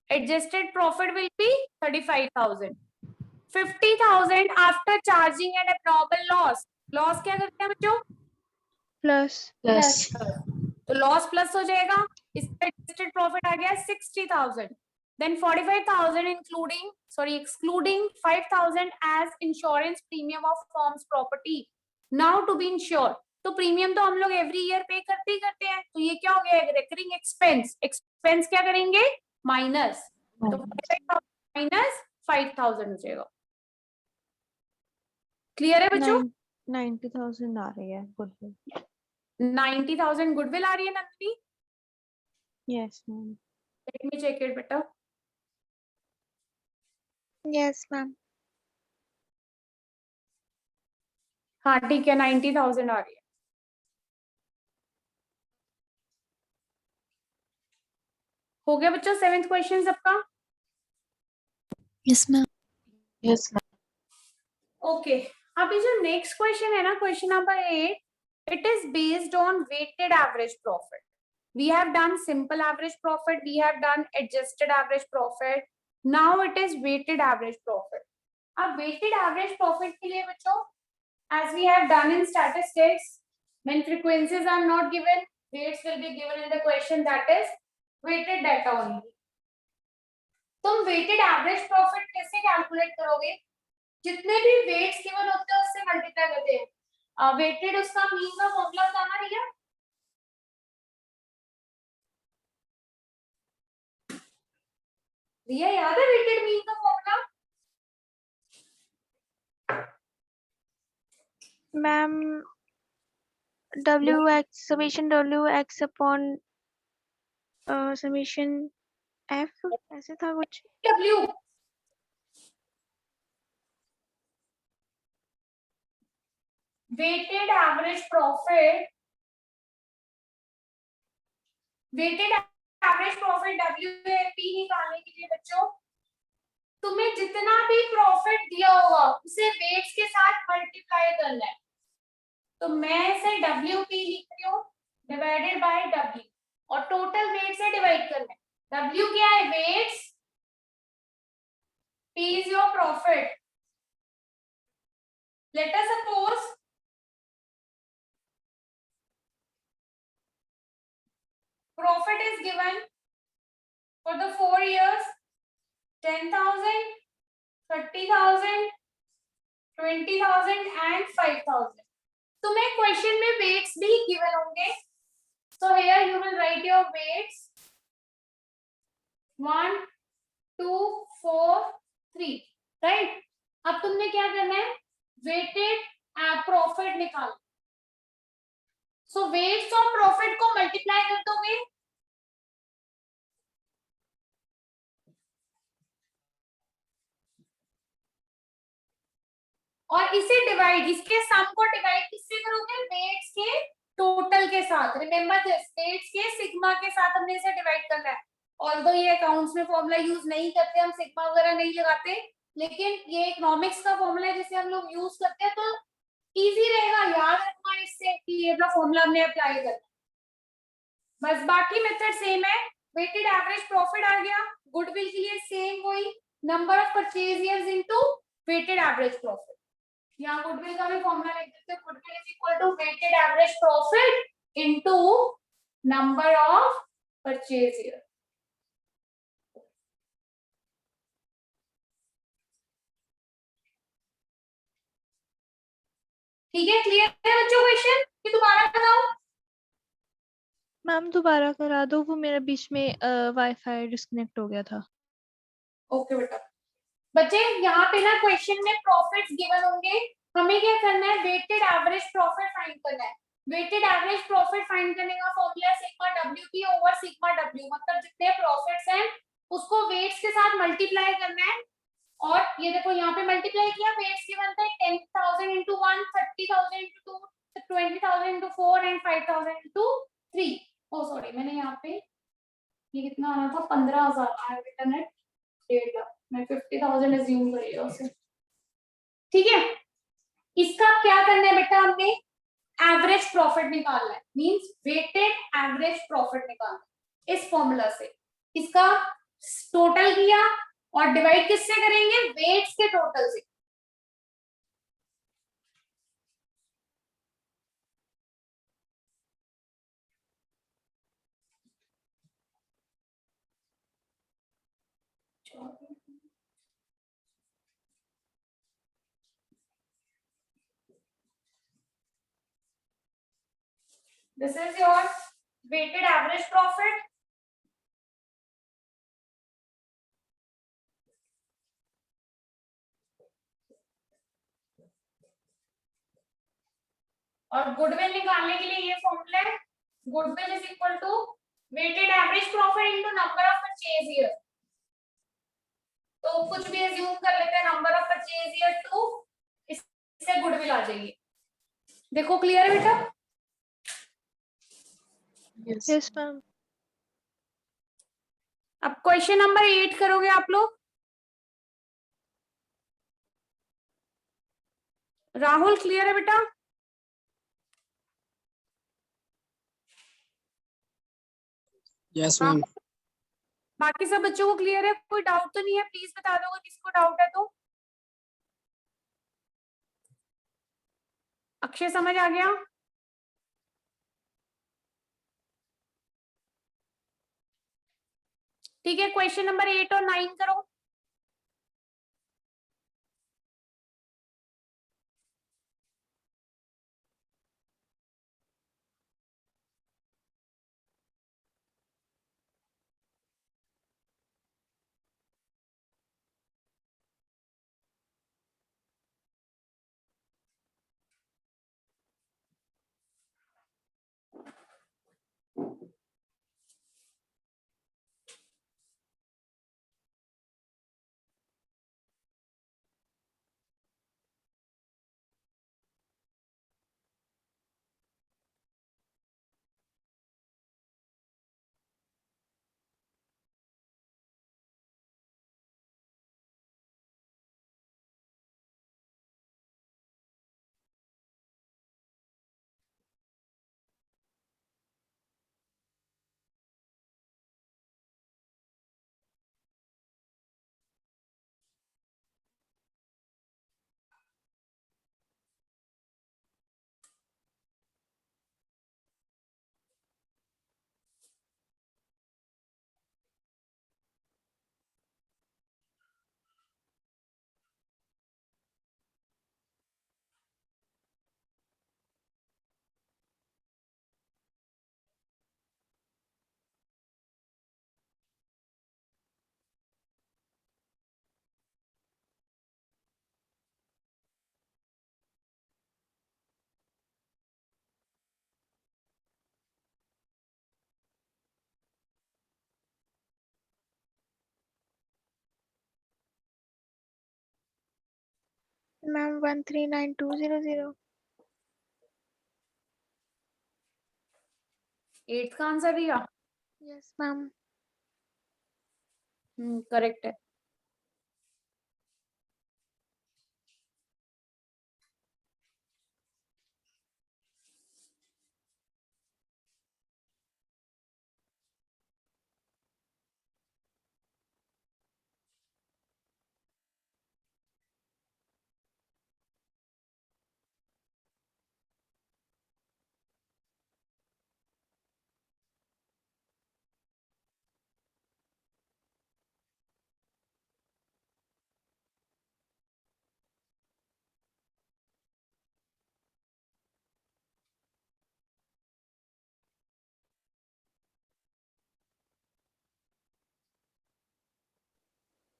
adjusted profit will be 35,000। 50,000 after charging and abnormal loss. Loss क्या करते हैं बच्चों? प्लस। प्लस तो लॉस प्लस हो जाएगा, इसका एडजस्टेड प्रॉफिट आ गया 60,000। Then 45,000 excluding 5,000 as insurance premium of firm's property now to be insured। तो प्रीमियम तो हम लोग एवरी ईयर पे करते ही करते हैं, तो ये क्या हो गया? Recurring expense. एक्सपेंस क्या करेंगे? माइनस। तो माइनस 5,000 हो जाएगा। क्लियर है बच्चों? 90,000 आ रही है गुडविल। 90,000 गुडविल आ रही है Nandini? Yes ma'am. Let me check it बेटा। Yes ma'am. हाँ ठीक है, 90,000 आ रही है। हो गया बच्चों 7th क्वेश्चन सबका? Yes, ma'am. Yes, ma'am. Okay, अभी जो नेक्स्ट क्वेश्चन है ना, question number 8, it is based on weighted average profit. We have done simple average profit, we have done adjusted average profit, now it is weighted average profit. अब weighted average profit के लिए बच्चों, as we have done in statistics, when frequencies are not given, weights will be given in the question, that is weighted data only. तुम weighted average profit कैसे calculate करोगे? जितने भी weights given होते हैं उससे मल्टीप्लाई करते हैं. weighted उसका मीन का फॉर्मूला बताना रिया? रिया याद है weighted मीन का formula? Ma'am WX summation WX upon summation F ऐसे था कुछ. W weighted average profit, weighted average profit WAP निकालने के लिए बच्चों तुम्हें जितना भी प्रॉफिट दिया होगा उसे वेट्स के साथ मल्टीप्लाई करना है. तो मैं इसे WP लिख रही हूँ डिवाइडेड बाय W और टोटल वेट से डिवाइड करना है. W क्या है? Weights, P is your profit. Let us suppose profit is given for the 4 years 10,000, 30,000, 20,000 and 5,000. तुम्हें क्वेश्चन में वेट्स भी गिवन होंगे. So here you will write your weights 1, 2, 4, 3, right? अब तुमने क्या करना है? वेटेड प्रॉफिट निकाल. सो वेट्स और प्रॉफिट को मल्टीप्लाई कर दोगे. और इसे डिवाइड, इसके सम को डिवाइड किससे करोगे? वेट्स के टोटल के साथ. रिमेंबर दिस, वेट्स के सिग्मा के साथ हमने इसे डिवाइड करना है. ऑल्दो ये अकाउंट्स में फॉर्मूला यूज नहीं करते, हम सिग्मा वगैरह नहीं लगाते, लेकिन ये इकोनॉमिक्स का फॉर्मूला है जिसे हम लोग यूज करते हैं, तो इजी रहेगा याद रखना इससे कि ये वाला फॉर्मूला हमने अप्लाई करना. बस बाकी मेथड सेम है. वेटेड एवरेज प्रॉफिट आ गया. गुडविल के लिए सेम वही, number of purchase years into weighted average profit. यहाँ गुडविल का भी फॉर्मूला लिख देते हैं. Goodwill is equal to weighted average profit into number of purchase year. ठीक है, क्लियर है बच्चों क्वेश्चन कि दोबारा बताओ? मैम दोबारा करा दो, वो मेरा बीच में वाईफाई डिस्कनेक्ट हो गया था. ओके बेटा. बच्चे यहाँ पे ना क्वेश्चन में प्रॉफिट्स गिवन होंगे, हमें क्या करना है? वेटेड एवरेज प्रॉफिट फाइंड करना है. वेटेड एवरेज प्रॉफिट फाइंड करने का formula sigma WP over sigma W, मतलब जितने प्रॉफिट्स हैं उसको वेट्स के साथ मल्टीप्लाई करना है. और ये देखो यहाँ पे मल्टीप्लाई किया, वेट्स की बनता है 10,000 into 1, 30,000 into 2, 20,000 into 4 and 5,000 into 3. O sorry, मैंने यहाँ पे ये कितना आना था? 15,000 आया बेटा नेट. 1.5 लाख. मैं 50,000 अज्यूम करिए उसे. ठीक है, इसका क्या करना है बेटा? हमने एवरेज प्रॉफिट निकालना है, मींस वेटेड एवरेज प्रॉफिट निकालना है इस फॉर्मूला से. इसका टोटल किया और डिवाइड किससे करेंगे? वेट्स के टोटल से. This is your weighted average profit. और गुडविल निकालने के लिए ये फॉर्मूला है. Goodwill is equal to weighted average profit into number of purchase year. तो कुछ भी अज्यूम कर लेते हैं, नंबर ऑफ परचेज ईयर 2, इससे गुडविल आ जाएगी. देखो क्लियर है बेटा? Yes. Yes ma'am. अब क्वेश्चन नंबर 8 करोगे आप लोग। राहुल क्लियर है बेटा? Yes, हाँ, ma'am. बाकी सब बच्चों को क्लियर है? कोई डाउट तो नहीं है? प्लीज बता दो किसको डाउट है तो। अक्षय समझ आ गया? ठीक है, क्वेश्चन नंबर 8 और 9 करो। मैम 139200। 8 का आंसर दिया? Yes ma'am. करेक्ट है।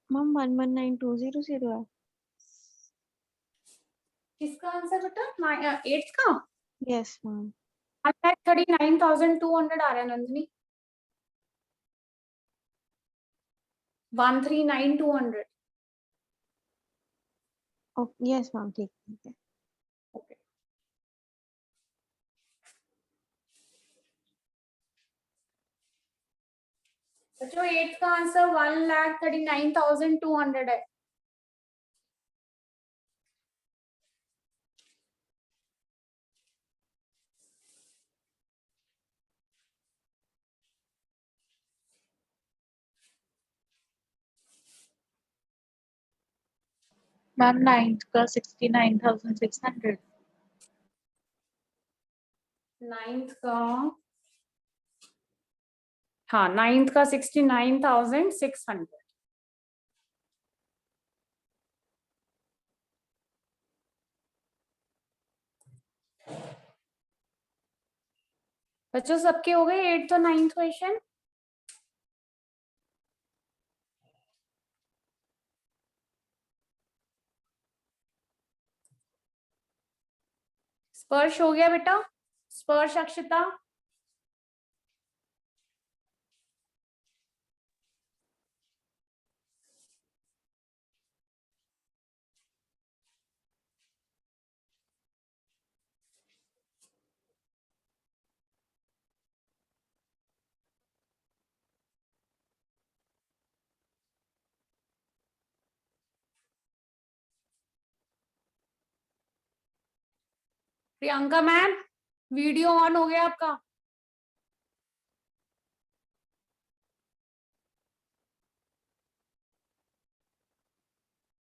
मैम 119200 है। किसका आंसर बेटा? 8 का? Yes ma'am. 1,39,200 आ रहा है नंदिनी। 1,39,200। यस मैम, ठीक ठीक है। ओके। बच्चों 8 का आंसर 1,39,200 है। मैम 9th का 69,600। 9th का, हाँ 9th का 69,600। बच्चों सबके हो गए 8th और 9th क्वेश्चन? स्पर्श हो गया बेटा? स्पर्श Akshita? Priyanka ma'am, video on हो गया आपका?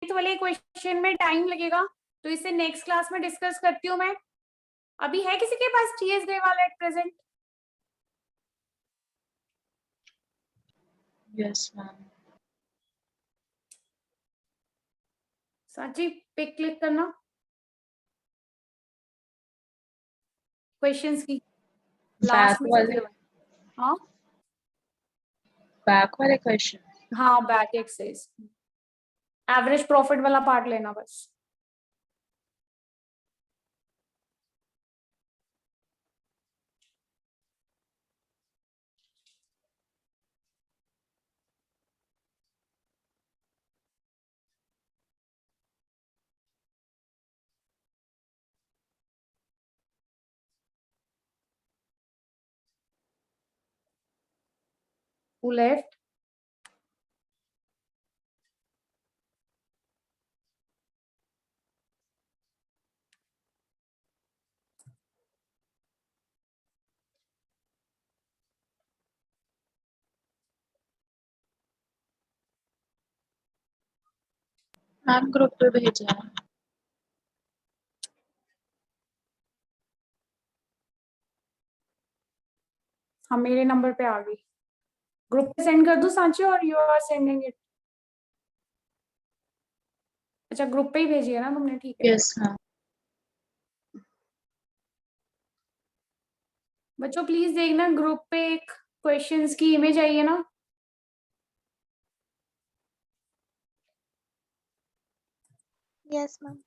वाले क्वेश्चन में टाइम लगेगा, तो इसे नेक्स्ट क्लास में डिस्कस करती हूँ मैं। अभी है किसी के पास TS Grewal at present? Yes ma'am. Sachi पे क्लिक करना क्वेश्चंस की लास्ट में सबसे हाँ बैक वाले क्वेश्चन। हाँ बैक एक्सरसाइज एवरेज प्रॉफिट वाला पार्ट लेना बस। Who left? मैम ग्रुप पे भेजा है। हाँ मेरे नंबर पे आ गई। ग्रुप पे सेंड कर दूं सांची और यू आर सेंडिंग इट? अच्छा ग्रुप पे ही भेजी है ना तुमने, ठीक है। Yes ma'am. बच्चों प्लीज देखना ग्रुप पे एक क्वेश्चंस की इमेज आई है ना। Yes ma'am.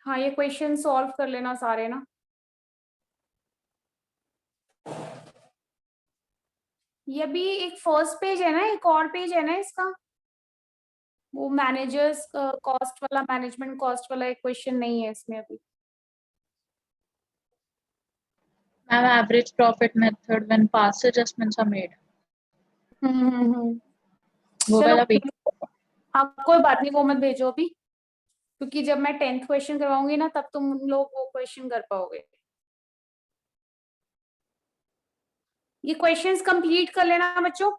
हाँ ये क्वेश्चन सॉल्व कर लेना सारे ना। ये भी एक फर्स्ट पेज है ना, एक और पेज है ना इसका, वो मैनेजर्स कॉस्ट वाला, मैनेजमेंट कॉस्ट वाला एक क्वेश्चन नहीं है इसमें अभी। Ma'am average profit method when past adjustments are made. वो चलो वाला भी। हाँ कोई बात नहीं, वो मत भेजो अभी, क्योंकि जब मैं 10th क्वेश्चन करवाऊंगी ना तब तुम लोग वो क्वेश्चन कर पाओगे। ये क्वेश्चंस कंप्लीट कर लेना बच्चों।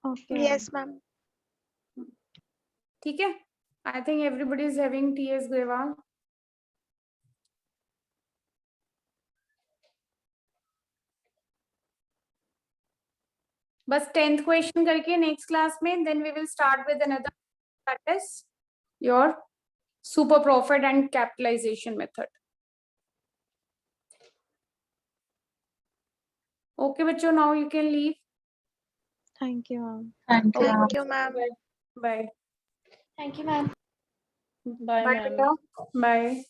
Okay yes ma'am. ठीक है, I think everybody is having TS Grewal. बस 10th क्वेश्चन करके नेक्स्ट क्लास में then we will start with another, that is your super profit and capitalisation method. Okay बच्चों, now you can leave. Thank you ma'am. Thank you. Thank you ma'am. Bye thank you ma'am. Bye बेटा, bye.